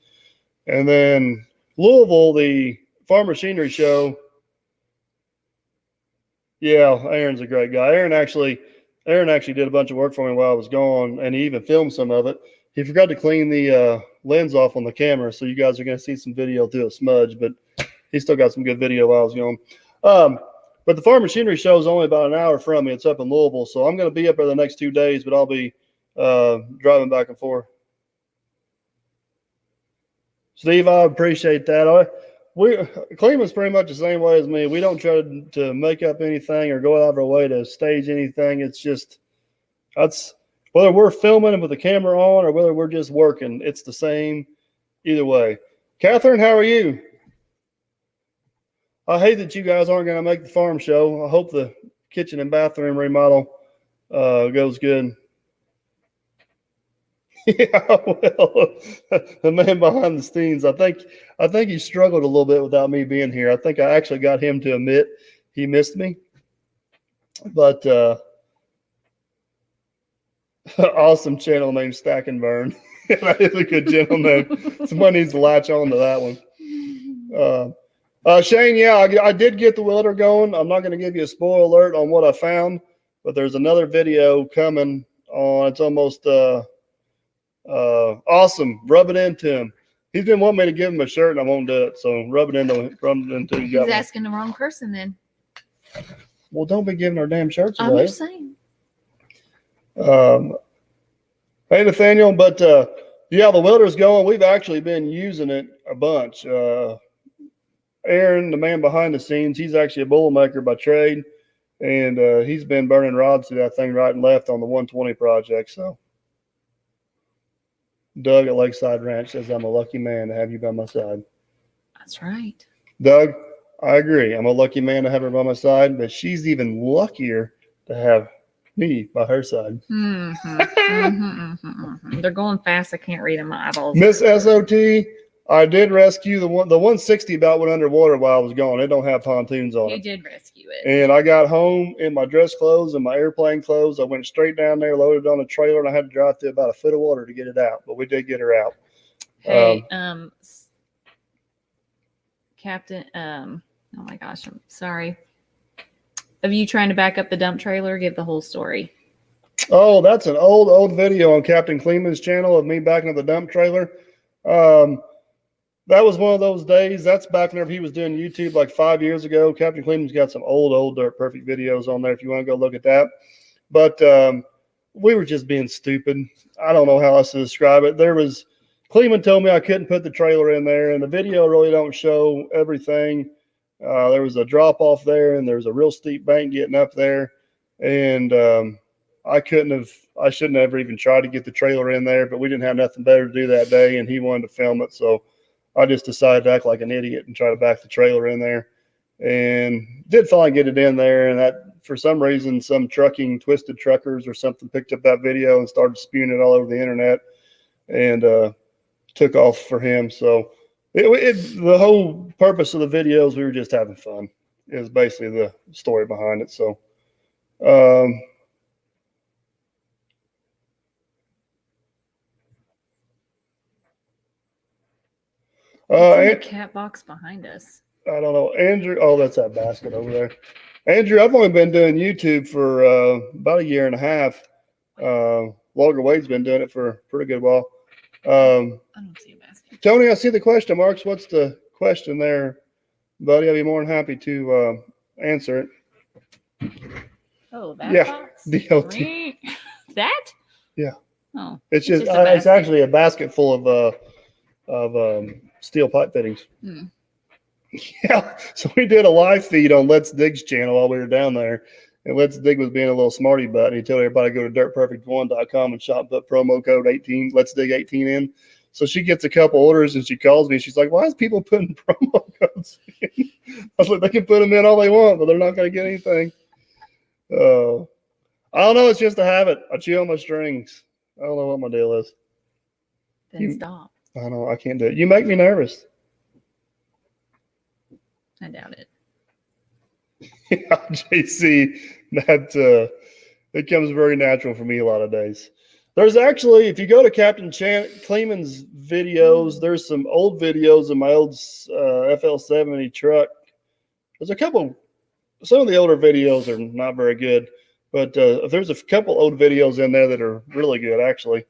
And then Louisville, the Farm Machinery Show. Yeah, Aaron's a great guy. Aaron actually did a bunch of work for me while I was gone, and he even filmed some of it. He forgot to clean the lens off on the camera, so you guys are going to see some video through a smudge, but he still got some good video while I was gone. But the Farm Machinery Show is only about an hour from me. It's up in Louisville, so I'm going to be up there the next 2 days, but I'll be driving back and forth. Steve, I appreciate that. Cleveland's pretty much the same way as me. We don't try to make up anything or go out of our way to stage anything. It's just that's whether we're filming with the camera on or whether we're just working. It's the same either way. Catherine, how are you? I hate that you guys aren't going to make the farm show. I hope the kitchen and bathroom remodel goes good. Yeah, well, the man behind the scenes, I think he struggled a little bit without me being here. I think I actually got him to admit he missed me. But awesome channel name Stack and Burn. That is a good channel name. Somebody needs to latch on to that one. Shane, yeah, I did get the welder going. I'm not going to give you a spoiler alert on what I found, but there's another video coming on. It's almost awesome. Rub it into him. He's been wanting me to give him a shirt, and I won't do it. So rub it into him. He's asking the wrong person then. Well, don't be giving our damn shirts away. I'm just saying. Hey, Nathaniel, but yeah, the welder's going. We've actually been using it a bunch. Aaron, the man behind the scenes, he's actually a Boilermaker by trade, and he's been burning rods through that thing right and left on the 120 project. So Doug at Lakeside Ranch says, I'm a lucky man to have you by my side. That's right. Doug, I agree. I'm a lucky man to have her by my side, but she's even luckier to have me by her side. They're going fast. I can't read them. My eyeballs. Miss SOT, I did rescue the 160 about went underwater while I was gone. It don't have pontoons on it. You did rescue it. And I got home in my dress clothes and my airplane clothes. I went straight down there, loaded on a trailer, and I had to drive through about a foot of water to get it out. But we did get her out. Hey, Captain, oh my gosh, I'm sorry. Of you trying to back up the dump trailer, give the whole story. Oh, that's an old video on Captain Kleeman's channel of me backing up the dump trailer. That was one of those days. That's back whenever he was doing YouTube like 5 years ago. Captain Kleeman's got some old Dirt Perfect videos on there if you want to go look at that. But we were just being stupid. I don't know how else to describe it. Kleeman told me I couldn't put the trailer in there, and the video really don't show everything. There was a drop off there, and there's a real steep bank getting up there, and I shouldn't have ever even tried to get the trailer in there, but we didn't have nothing better to do that day, and he wanted to film it, so I just decided to act like an idiot and try to back the trailer in there, and did finally get it in there. And that, for some reason, some twisted truckers or something picked up that video and started spewing it all over the internet, and took off for him. So the whole purpose of the videos, we were just having fun, is basically the story behind it. So What's in the cat box behind us? I don't know. Andrew, that's that basket over there. Andrew, I've only been doing YouTube for about a year and a half. Logger Wade's been doing it for a pretty good while. I don't see a basket. Tony, I see the question marks. What's the question there, buddy? I'd be more than happy to answer it. Oh, that box? DOT. That? Yeah. Oh. It's just it's actually a basket full of steel pipe fittings. Yeah. So we did a live feed on Let's Dig's channel while we were down there. And Let's Dig was being a little smarty butt. And he told everybody to go to dirtperfect1.com and shop and put promo code 18, Let's Dig 18 in. So she gets a couple orders and she calls me. She's like, "Why is people putting promo codes in?" I was like, "They can put them in all they want, but they're not going to get anything." I don't know. It's just a habit. I chew on my strings. I don't know what my deal is. Then stop. I know I can't do it. You make me nervous. I doubt it. Yeah, JC, that it comes very natural for me a lot of days. There's actually, if you go to Captain Kleeman's videos, there's some old videos of my old FL70 truck. There's a couple. Some of the older videos are not very good, but there's a couple old videos in there that are really good, actually.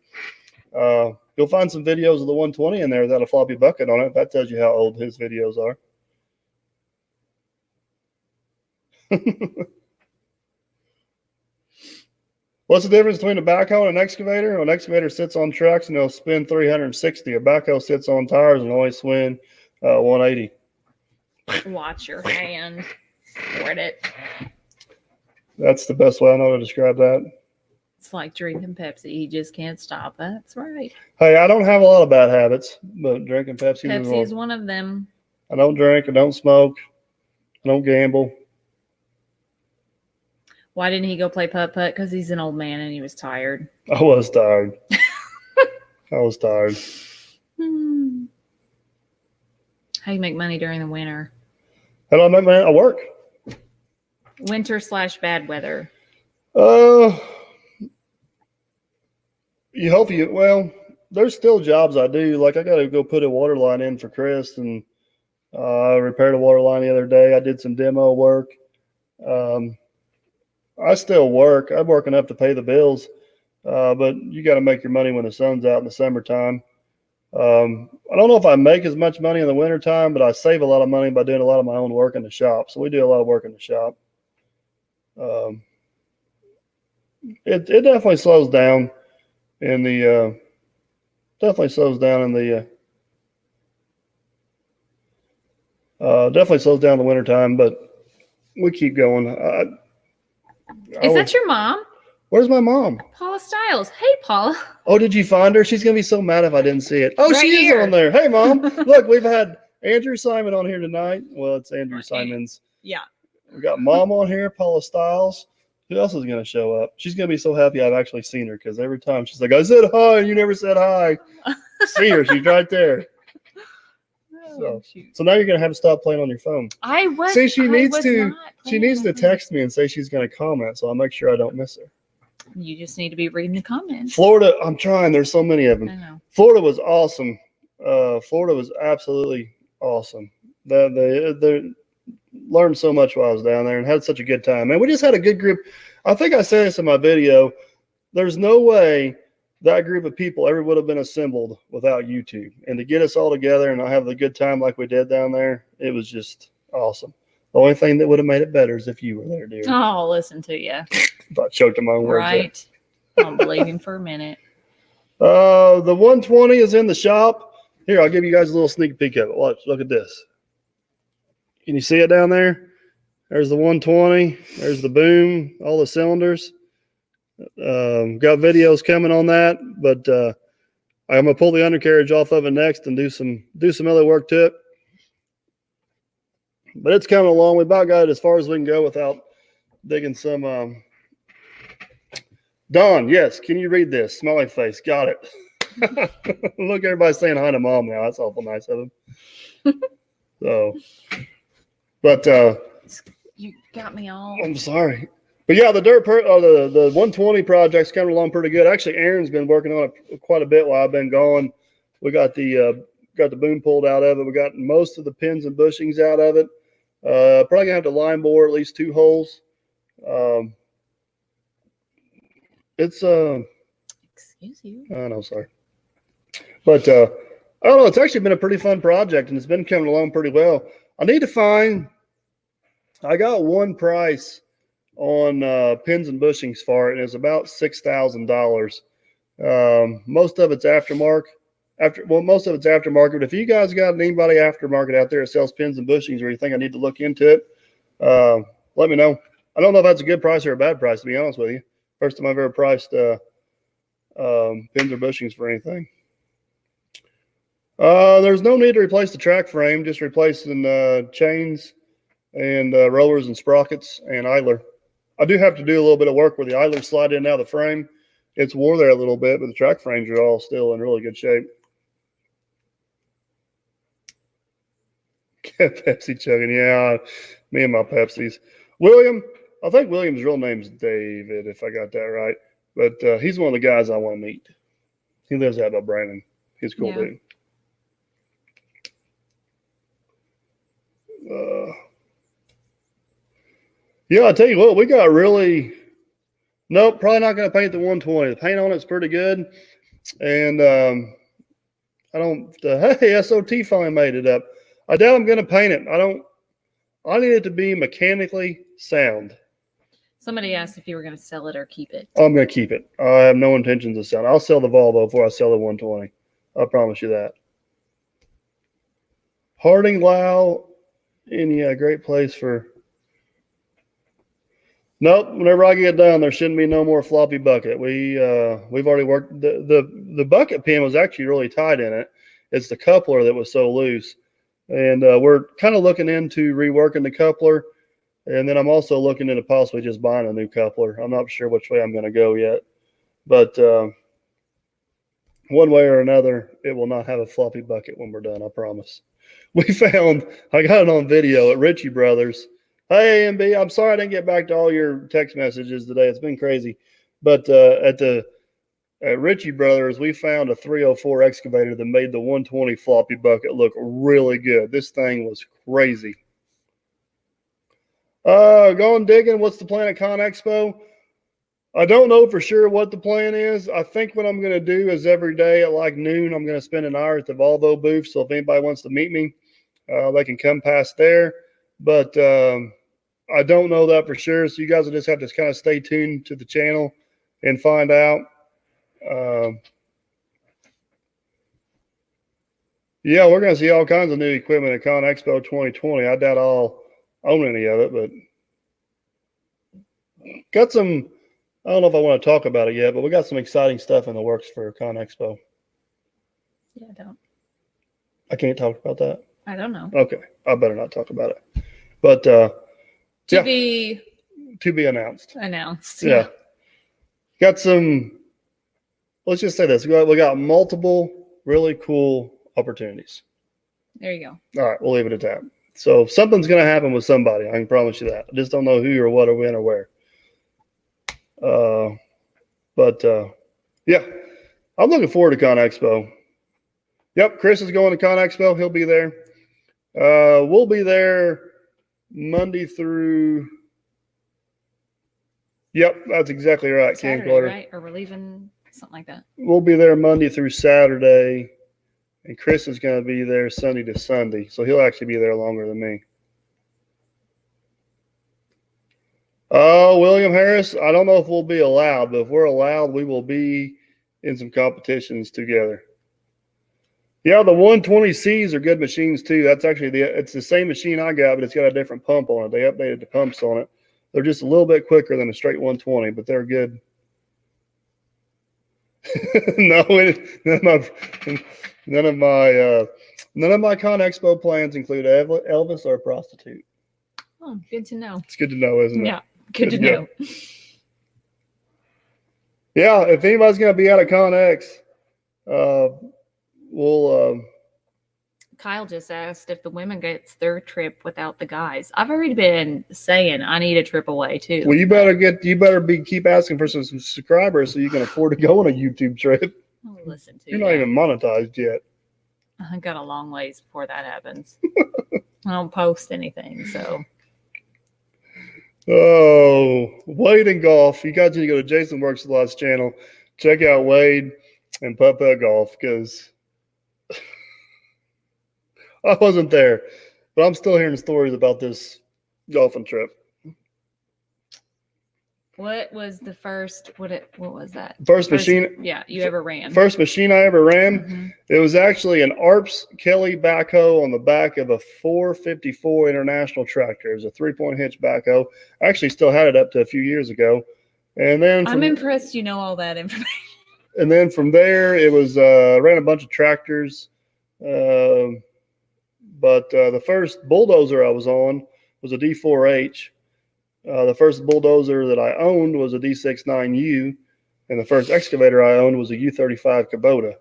You'll find some videos of the 120 in there without a floppy bucket on it. That tells you how old his videos are. What's the difference between a backhoe and an excavator? Well, an excavator sits on trucks and it'll spin 360. A backhoe sits on tires and only swing 180. Watch your hand. Word it. That's the best way I know to describe that. It's like drinking Pepsi. You just can't stop. That's right. Hey, I don't have a lot of bad habits, but drinking Pepsi Pepsi is one of them. I don't drink. I don't smoke. I don't gamble. Why didn't he go play putt-putt? Because he's an old man and he was tired. I was tired. I was tired. How do you make money during the winter? How do I make money? I work. Winter/bad weather. You hope you, well, there's still jobs I do. Like I got to go put a water line in for Chris, and I repaired a water line the other day. I did some demo work. I still work. I'm working enough to pay the bills, but you got to make your money when the sun's out in the summertime. I don't know if I make as much money in the wintertime, but I save a lot of money by doing a lot of my own work in the shop. So we do a lot of work in the shop. It definitely slows down in the definitely slows down in the wintertime, but we keep going. Is that your mom? Where's my mom? Paula Stiles. Hey, Paula. Oh, did you find her? She's gonna be so mad if I didn't see it. Oh, Right she here. is on there. Hey, Mom. Look, we've had Andrew Simon on here tonight. Well, it's Andrew Simon's. Yeah. We got Mom on here, Paula Stiles. Who else is gonna show up? She's gonna be so happy I've actually seen her, because every time she's like, "I said hi, and you never said hi." See her? She's right there. So now you're gonna have to stop playing on your phone. I was. See, she I needs was to. not She needs to playing. text me and say she's gonna comment, so I'll make sure I don't miss her. You just need to be reading the comments. Florida, I'm trying. There's so many of I them. know. Florida was awesome. Florida was absolutely awesome. They learned so much while I was down there and had such a good time. And we just had a good group. I think I said this in my video. There's no way that group of people ever would have been assembled without YouTube. And to get us all together and have the good time like we did down there, it was just awesome. The only thing that would have made it better is if you were there, dear. Oh, listen to you. I choked on my own words. Right. I don't believe him for a minute. The 120 is in the shop. Here, I'll give you guys a little sneak peek of it. Watch, look at this. Can you see it down there? There's the 120. There's the boom, all the cylinders. Got videos coming on that, but I'm gonna pull the undercarriage off of it next and do some other work to it. But it's coming along. We about got it as far as we can go without digging some. Don, yes. Can you read this? Smiley face. Got it. Look, everybody's saying hi to Mom now. That's awful nice of him. So, but You got me all. I'm sorry. But yeah, the the 120 project's coming along pretty good. Actually, Aaron's been working on it quite a bit while I've been gone. We got the boom pulled out of it. We got most of the pins and bushings out of it. Probably gonna have to line bore at least 2 holes. It's Excuse you. I know, sorry. But I don't know, it's actually been a pretty fun project and it's been coming along pretty well. I got one price on pins and bushings for it, and it's about $6,000. Most of it's aftermarket. Most of it's aftermarket. But if you guys got anybody aftermarket out there that sells pins and bushings, or you think I need to look into it, let me know. I don't know if that's a good price or a bad price, to be honest with you. First time I've ever priced pins or bushings for anything. There's no need to replace the track frame, just replacing chains and rollers and sprockets and idler. I do have to do a little bit of work where the idler slide in and out of the frame. It's wore there a little bit, but the track frames are all still in really good shape. Pepsi chugging, yeah, me and my Pepsis. William, I think William's real name's David, if I got that right. But he's one of the guys I want to meet. He lives out by Brandon. He's a cool dude. Yeah, I tell you what, we got really. Nope, probably not going to paint the 120. The paint on it's pretty good, and I don't. Hey, SOT finally made it up. I doubt I'm going to paint it. I need it to be mechanically sound. Somebody asked if you were going to sell it or keep it. I'm going to keep it. I have no intentions of selling. I'll sell the Volvo before I sell the 120. I promise you that. Harding, Lau, and yeah, great place for. Nope. Whenever I get done, there shouldn't be no more floppy bucket. We've already worked. The bucket pin was actually really tight in it. It's the coupler that was so loose, and we're kind of looking into reworking the coupler, and then I'm also looking into possibly just buying a new coupler. I'm not sure which way I'm going to go yet, but one way or another, it will not have a floppy bucket when we're done. I promise. I got it on video at Ritchie Brothers. Hey, MB, I'm sorry I didn't get back to all your text messages today. It's been crazy. But at Ritchie Brothers, we found a 304 excavator that made the 120 floppy bucket look really good. This thing was crazy. Going digging. What's the plan at Con Expo? I don't know for sure what the plan is. I think what I'm going to do is every day at like noon, I'm going to spend an hour at the Volvo booth. So if anybody wants to meet me, they can come past there. But I don't know that for sure. So you guys will just have to kind of stay tuned to the channel and find out. Yeah, we're going to see all kinds of new equipment at Con Expo 2020. I doubt I'll own any of it, but got some. I don't know if I want to talk about it yet, but we got some exciting stuff in the works for Con Expo. Yeah, I don't. I can't talk about that. I don't know. Okay, I better not talk about it. But To be announced. Yeah. Got some. Let's just say this: we got multiple really cool opportunities. There you go. All right, we'll leave it at that. So something's going to happen with somebody. I can promise you that. I just don't know who or what or when or where. Yeah, I'm looking forward to Con Expo. Yep, Chris is going to Con Expo. He'll be there. We'll be there Monday through. Yep, that's exactly right. Saturday, right? Or we're leaving something like that. We'll be there Monday through Saturday, and Chris is going to be there Sunday to Sunday, so he'll actually be there longer than me. William Harris, I don't know if we'll be allowed, but if we're allowed, we will be in some competitions together. Yeah, the 120Cs are good machines too. That's actually it's the same machine I got, but it's got a different pump on it. They updated the pumps on it. They're just a little bit quicker than a straight 120, but they're good. No, none of my Con Expo plans include Elvis or a prostitute. Oh, good to know. It's good to know, isn't it? Yeah, good to know. Yeah, if anybody's going to be out of Con X, we'll. Kyle just asked if the women gets their trip without the guys. I've already been saying I need a trip away too. Well, you better keep asking for some subscribers so you can afford to go on a YouTube trip. I'll listen to You're not even monetized yet. I got a long ways before that happens. I don't post anything, so. Oh, Wade and golf. You guys need to go to Jason Works a Lot's channel. Check out Wade and Putt-Putt Golf because I wasn't there, but I'm still hearing stories about this golfing trip. What was the first? What was that? First machine? Yeah, you ever ran. First machine I ever ran. Mm-hmm. It was actually an Arps Kelly backhoe on the back of a 454 International tractor. It was a 3-point hitch backhoe. I actually still had it up to a few years ago. And then I'm impressed you know all that information. And then from there, it was ran a bunch of tractors. But the first bulldozer I was on was a D4H. The first bulldozer that I owned was a D69U, and the first excavator I owned was a U35 Kubota.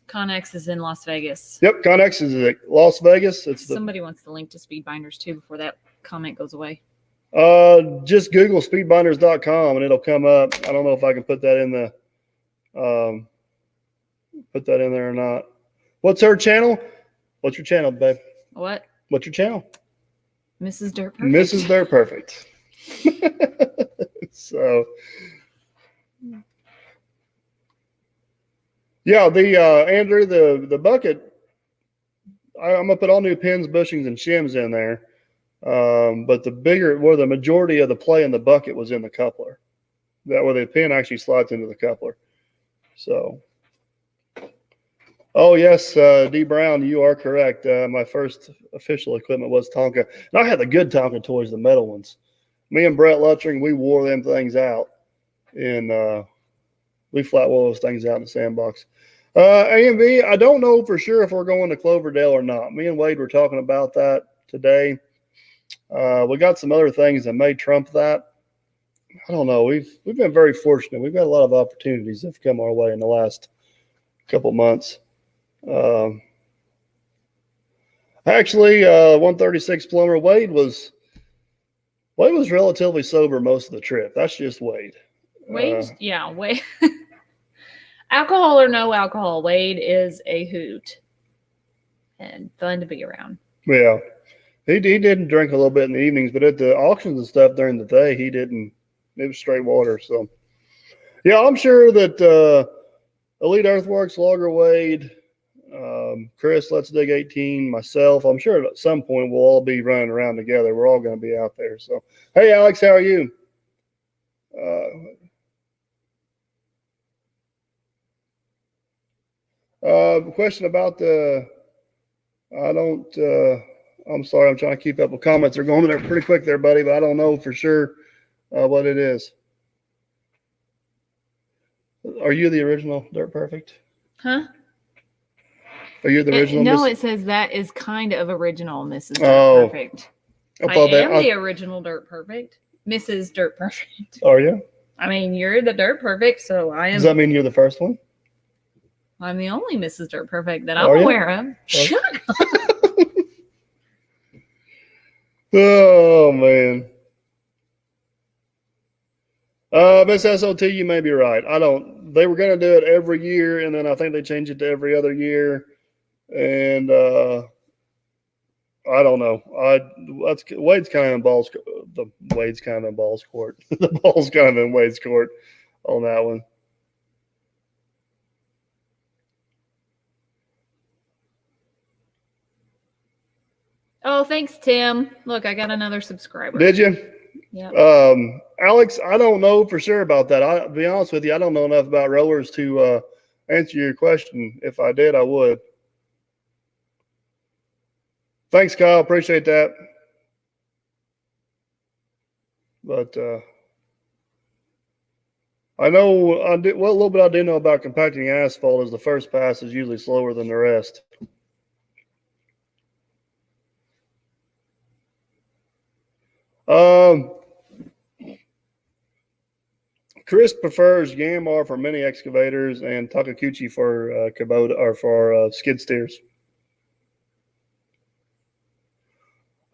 Connex is in Las Vegas. Yep, Connex is at Las Vegas. Somebody wants the link to Speedbinders too before that comment goes away. Just Google speedbinders.com and it'll come up. I don't know if I can put that in the put that in there or not. What's her channel? What's your channel, babe? What? What's your channel? Mrs. Dirt Perfect. Mrs. Dirt Perfect. So, yeah, Andrew, the bucket, I'm gonna put all new pins, bushings, and shims in there. But the majority of the play in the bucket was in the coupler. That way the pin actually slides into the coupler. So, oh yes, D Brown, you are correct. My first official equipment was Tonka, and I had the good Tonka toys, the metal ones. Me and Brett Luttring, we wore them things out, and we flat wore those things out in the sandbox. AMV, I don't know for sure if we're going to Cloverdale or not. Me and Wade were talking about that today. We got some other things that may trump that. I don't know. We've been very fortunate. We've got a lot of opportunities that have come our way in the last couple months. Actually, 136 plumber Wade was relatively sober most of the trip. That's just Wade. Wade, yeah, Wade. Alcohol or no alcohol, Wade is a hoot and fun to be around. Yeah, he didn't drink a little bit in the evenings, but at the auctions and stuff during the day, he didn't. It was straight water. So, yeah, I'm sure that Elite Earthworks, Logger Wade, Chris, Let's Dig 18, myself, I'm sure at some point we'll all be running around together. We're all going to be out there. So, hey, Alex, how are you? Question about I'm sorry, I'm trying to keep up with comments. They're going there pretty quick there, buddy, but I don't know for sure what it is. Are you the original Dirt Perfect? Huh? Are you the original? No, it says that is kind of original, Mrs. Dirt Perfect. I am the original Dirt Perfect, Mrs. Dirt Perfect. Are you? I mean, you're the Dirt Perfect, so I am. Does that mean you're the first one? I'm the only Mrs. Dirt Perfect that I'm aware of. Shut up. Oh, man. Miss SOT, you may be right. They were going to do it every year, and then I think they changed it to every other year. And I don't know. Wade's kind of in balls. Wade's kind of in balls court. The ball's kind of in Wade's court on that one. Oh, thanks, Tim. Look, I got another subscriber. Did you? Yeah. Alex, I don't know for sure about that. I'll be honest with you. I don't know enough about rollers to answer your question. If I did, I would. Thanks, Kyle. Appreciate that. But I know a little bit I do know about compacting asphalt is the first pass is usually slower than the rest. Chris prefers Yanmar for mini excavators and Takakuchi for Kubota or for skid steers.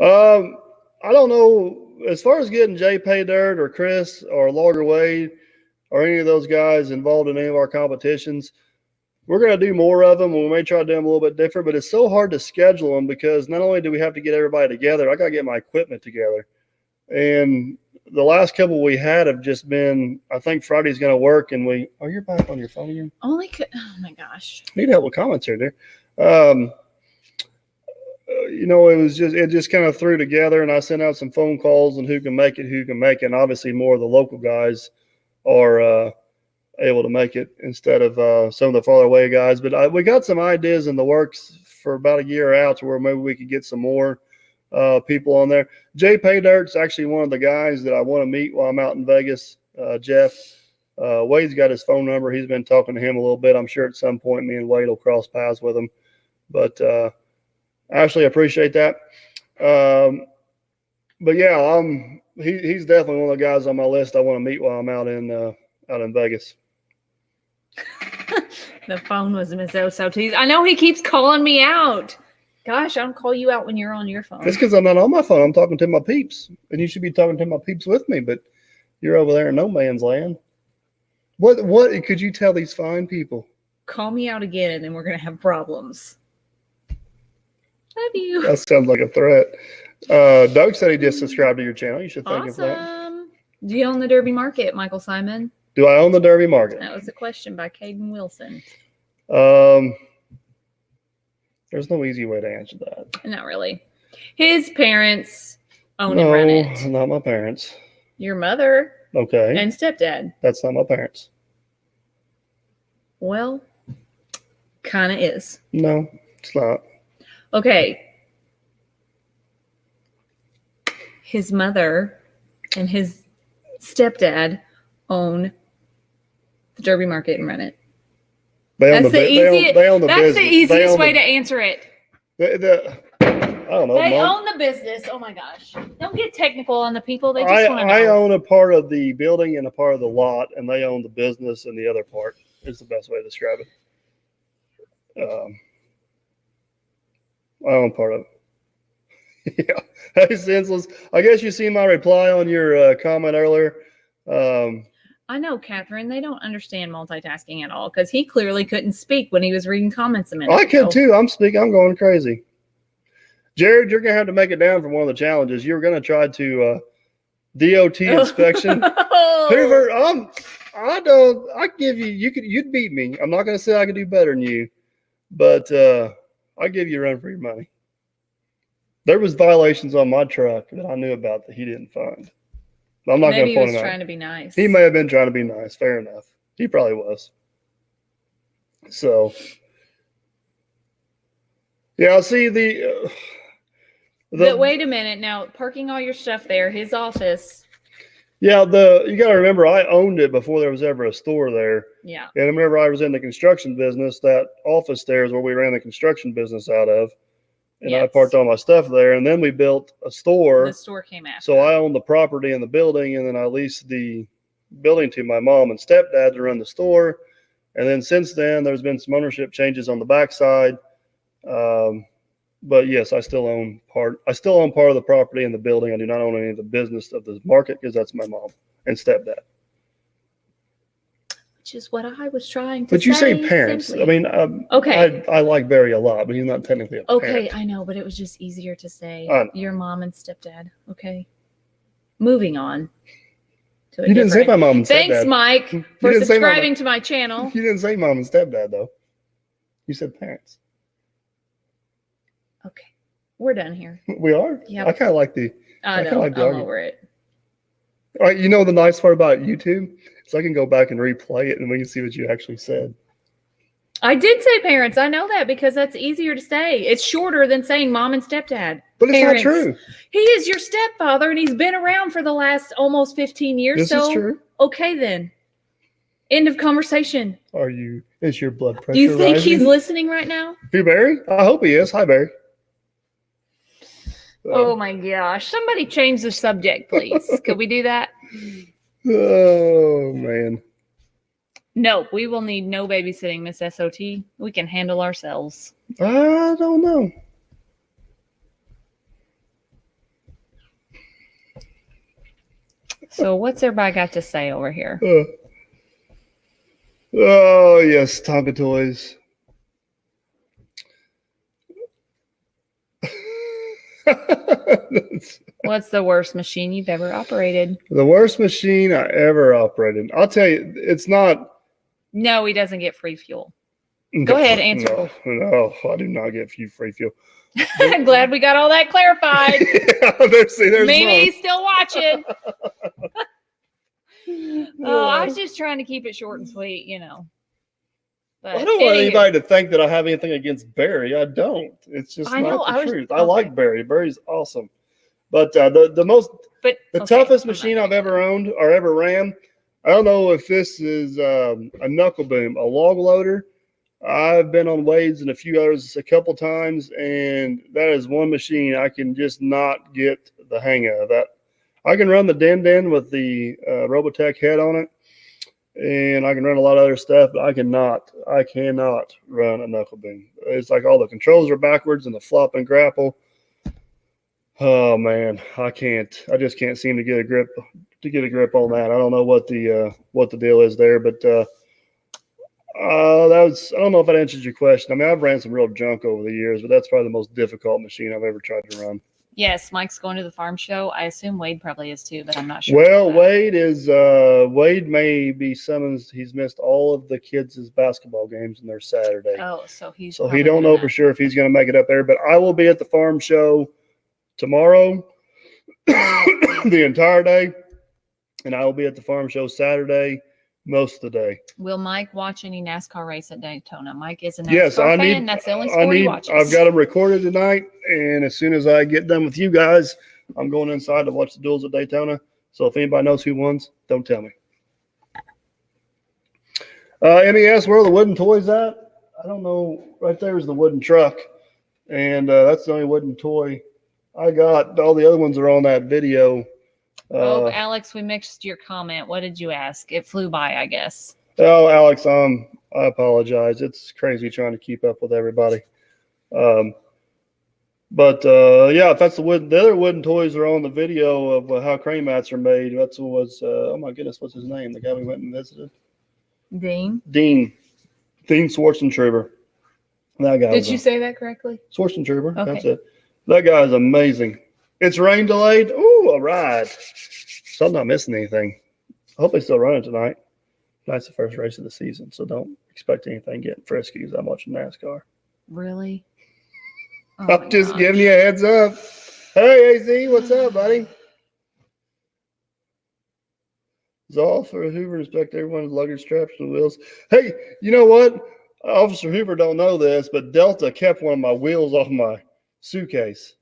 I don't know as far as getting Jay Pay Dirt or Chris or Logger Wade or any of those guys involved in any of our competitions. We're going to do more of them, and we may try to do them a little bit different, but it's so hard to schedule them because not only do we have to get everybody together, I got to get my equipment together. And the last couple we had have just been, I think Friday's going to work, and you're back on your phone again? Oh my gosh. Need help with comments here, dear. It just kind of threw together, and I sent out some phone calls and who can make it. And obviously more of the local guys are able to make it instead of some of the farther away guys. But we got some ideas in the works for about a year out to where maybe we could get some more people on there. Jay Paydirt's actually one of the guys that I want to meet while I'm out in Vegas. Jeff, Wade's got his phone number. He's been talking to him a little bit. I'm sure at some point me and Wade will cross paths with him. But Ashley, I appreciate that. But yeah, he's definitely one of the guys on my list I want to meet while I'm out in Vegas. The phone was Miss SOT's. I know he keeps calling me out. Gosh, I don't call you out when you're on your phone. It's because I'm not on my phone. I'm talking to my peeps, and you should be talking to my peeps with me. But you're over there in no man's land. What could you tell these fine people? Call me out again, and then we're gonna have problems. Love you. That sounds like a threat. Doug said he just subscribed to your channel. You should thank him for that. Awesome. Do you own the Derby Market, Michael Simon? Do I own the Derby Market? That was a question by Caden Wilson. There's no easy way to answer that. Not really. His parents own and run it. Not my parents. Your mother Okay. and stepdad. That's not my parents. Well, kind of is. No, it's not. Okay. His mother and his stepdad own the Derby Market and run it. That's the easiest way to answer it. I don't know. They own the business. Oh my gosh. Don't get technical on the people. They just want to know. I own a part of the building and a part of the lot, and they own the business and the other part is the best way to describe it. I own part of it. Yeah. Hey, senseless. I guess you see my reply on your comment earlier. I know, Catherine. They don't understand multitasking at all because he clearly couldn't speak when he was reading comments a minute ago. I could too. I'm going crazy. Jared, you're gonna have to make it down from one of the challenges. You're gonna try to DOT inspection. Hoover, you'd beat me. I'm not gonna say I could do better than you, but I'll give you a run for your money. There was violations on my truck that I knew about that he didn't find. I'm not going to point him out. Maybe he was trying to be nice. He may have been trying to be nice. Fair enough. He probably was. So, yeah, I'll see But wait a minute. Now, parking all your stuff there, his office. Yeah, you got to remember, I owned it before there was ever a store there. Yeah. And whenever I was in the construction business, that office there is where we ran the construction business out of. And I parked all my stuff there. And then we built a store. The store came after. So I owned the property and the building, and then I leased the building to my mom and stepdad to run the store. And then since then, there's been some ownership changes on the backside. But yes, I still own part of the property and the building. I do not own any of the business of the market because that's my mom and stepdad. Which is what I was trying to say. But you say parents. Simply. I mean, okay. I like Barry a lot, but he's not technically a parent. Okay, I know, but it was just easier to say your mom and stepdad. Okay. Moving on. You didn't say my mom and stepdad. Thanks, Mike, for subscribing to my channel. You didn't say mom and stepdad, though. You said parents. Okay. We're done here. We are? Yeah. I kind of like the I'm argument. over it. All right, you know the nice part about YouTube? So I can go back and replay it and we can see what you actually said. I did say parents. I know that because that's easier to say. It's shorter than saying mom and stepdad. But it's not true. He is your stepfather and he's been around for the last almost 15 years. This is true. Okay, then. End of conversation. Is your blood pressure Do you think rising? he's listening right now? Who, Barry? I hope he is. Hi, Barry. Oh my gosh. Somebody change the subject, please. Could we do that? Oh, man. No, we will need no babysitting, Miss SOT. We can handle ourselves. I don't know. So what's everybody got to say over here? Oh, yes, Tonka toys. What's the worst machine you've ever operated? The worst machine I ever operated. I'll tell you, it's not. No, he doesn't get free fuel. Go ahead, answer. No, I do not get free fuel. I'm glad we got all that clarified. Yeah, there's Maybe mine. he's still watching. Oh, I was just trying to keep it short and sweet, you know. But I don't want anybody to think that I have anything against Barry. I don't. It's just not the truth. I like Barry. Barry's awesome. But the toughest machine I've ever owned or ever ran, I don't know if this is a knuckle boom, a log loader. I've been on Wade's and a few others a couple times, and that is one machine I can just not get the hang of. That I can run the Den with the Robotech head on it, and I can run a lot of other stuff, but I cannot run a knuckle boom. It's like all the controls are backwards and the flop and grapple. Oh man, I just can't seem to get a grip on that. I don't know what the deal is there, but I don't know if that answers your question. I mean, I've ran some real junk over the years, but that's probably the most difficult machine I've ever tried to run. Yes, Mike's going to the farm show. I assume Wade probably is too, but I'm not sure. Well, Wade may be summoned. He's missed all of the kids' basketball games, and they're Saturday. Oh, so he don't know for sure if he's going to make it up there. But I will be at the farm show tomorrow, the entire day, and I will be at the farm show Saturday most of the day. Will Mike watch any NASCAR race at Daytona? Mike is a NASCAR fan. That's the only sport he watches. I've got them recorded tonight, and as soon as I get done with you guys, I'm going inside to watch the duels at Daytona. So if anybody knows who wins, don't tell me. MES, where are the wooden toys at? I don't know. Right there is the wooden truck, and that's the only wooden toy I got. All the other ones are on that video. Alex, we mixed your comment. What did you ask? It flew by, I guess. Oh, Alex, I apologize. It's crazy trying to keep up with everybody. Yeah, if that's the other wooden toys are on the video of how crane mats are made. That's what was, oh my goodness, what's his name? The guy we went and visited? Dean Schwarzentroober. That guy. Did you say that correctly? Schwarzentroober. Okay. That's it. That guy is amazing. It's rain delayed. Ooh, all right. So I'm not missing anything. I hope they still run it tonight. That's the first race of the season, so don't expect anything getting frisky because I'm watching NASCAR. Really? Oh I'm just giving you a heads up. Hey, AZ, what's up, buddy? Officer Hoover inspect everyone's luggage straps and wheels. Hey, you know what? Officer Hoover don't know this, but Delta kept one of my wheels off my suitcase.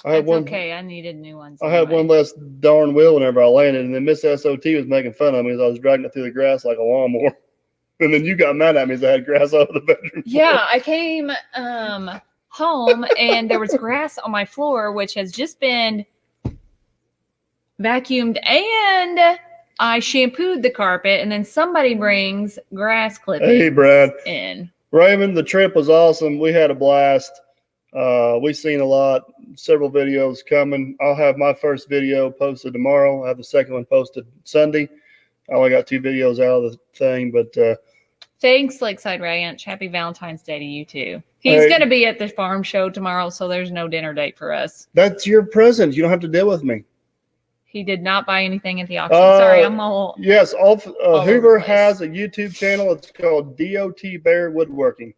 Okay. I needed new ones. I had one less darn wheel whenever I landed, and then Miss SOT was making fun of me as I was dragging it through the grass like a lawnmower. And then you got mad at me as I had grass all over the bedroom floor. Yeah, I came home and there was grass on my floor, which has just been vacuumed, and I shampooed the carpet, and then somebody brings grass clippings. Hey, Brad. In. Raymond, the trip was awesome. We had a blast. We've seen a lot, several videos coming. I'll have my first video posted tomorrow. I'll have the second one posted Sunday. I only got 2 videos out of the thing, but thanks, Lakeside Ranch. Happy Valentine's Day to you too. He's going to be at the farm show tomorrow, so there's no dinner date for us. That's your present. You don't have to deal with me. He did not buy anything at the auction. Sorry, I'm all. Yes, Hoover has a YouTube channel. It's called DOT Bear Woodworking.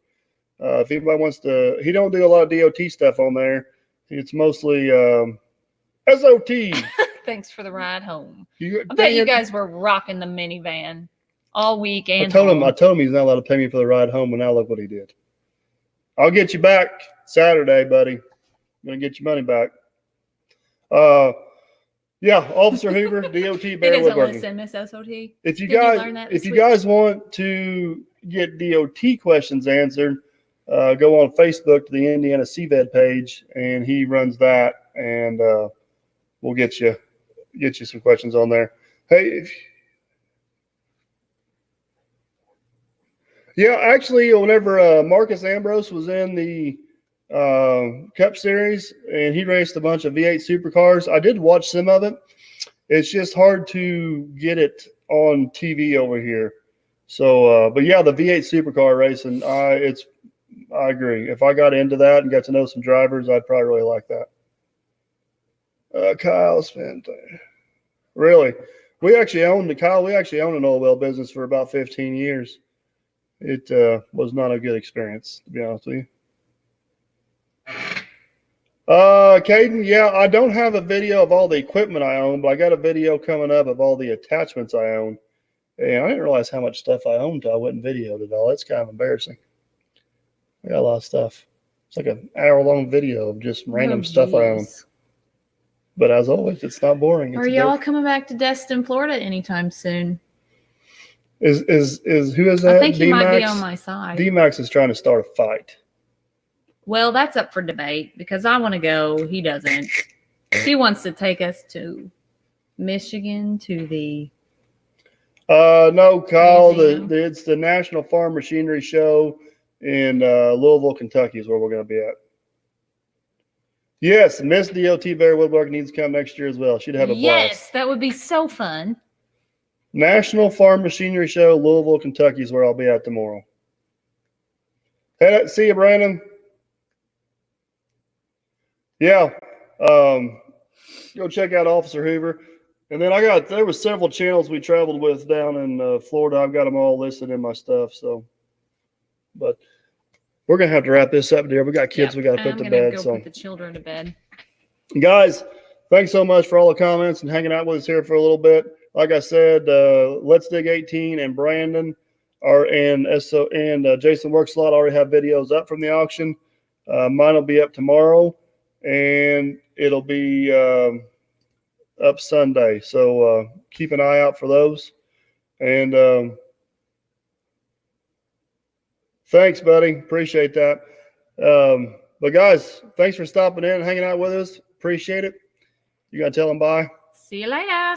If anybody wants to, he don't do a lot of DOT stuff on there. It's mostly SOT. Thanks for the ride home. I bet you guys were rocking the minivan all week. And I told him he's not allowed to pay me for the ride home, and now look what he did. I'll get you back Saturday, buddy. I'm gonna get your money back. Yeah, Officer Hoover, DOT Bear He doesn't Woodworking. listen, Miss SOT. If you guys want to get DOT questions answered, go on Facebook to the Indiana CVED page, and he runs that, and we'll get you some questions on there. Hey, yeah, actually, whenever Marcus Ambrose was in the Cup Series and he raced a bunch of V8 supercars, I did watch some of it. It's just hard to get it on TV over here. So, but yeah, the V8 supercar racing, I agree. If I got into that and got to know some drivers, I'd probably really like that. Kyle spent really. We actually owned an oil well business for about 15 years. It was not a good experience, to be honest with you. Caden, yeah, I don't have a video of all the equipment I own, but I got a video coming up of all the attachments I own. And I didn't realize how much stuff I owned until I went and videoed it all. That's kind of embarrassing. I got a lot of stuff. It's like an hour-long video of just random stuff I own. But as always, it's not boring. Are y'all coming back to Destin, Florida anytime soon? Is who is that? I think he might be D-Max? on my side. D-Max is trying to start a fight. Well, that's up for debate because I want to go. He doesn't. He wants to take us to Michigan to the. No, Kyle. Museum. It's the National Farm Machinery Show in Louisville, Kentucky, is where we're going to be at. Yes, Miss DOT Barry Woodwork needs to come next year as well. She'd have a Yes, blast. that would be so fun. National Farm Machinery Show, Louisville, Kentucky, is where I'll be at tomorrow. Hey, see you, Brandon. Yeah, go check out Officer Hoover. And then there was several channels we traveled with down in Florida. I've got them all listed in my stuff. So, but we're gonna have to wrap this up, dear. We got kids we got to put to bed. Go So, put the children to bed. guys, thanks so much for all the comments and hanging out with us here for a little bit. Like I said, Let's Dig 18 and Brandon and Jason Workslot already have videos up from the auction. Mine will be up tomorrow, and it'll be up Sunday. So keep an eye out for those. And thanks, buddy. Appreciate that. But guys, thanks for stopping in and hanging out with us. Appreciate it. You got to tell them bye. See you later.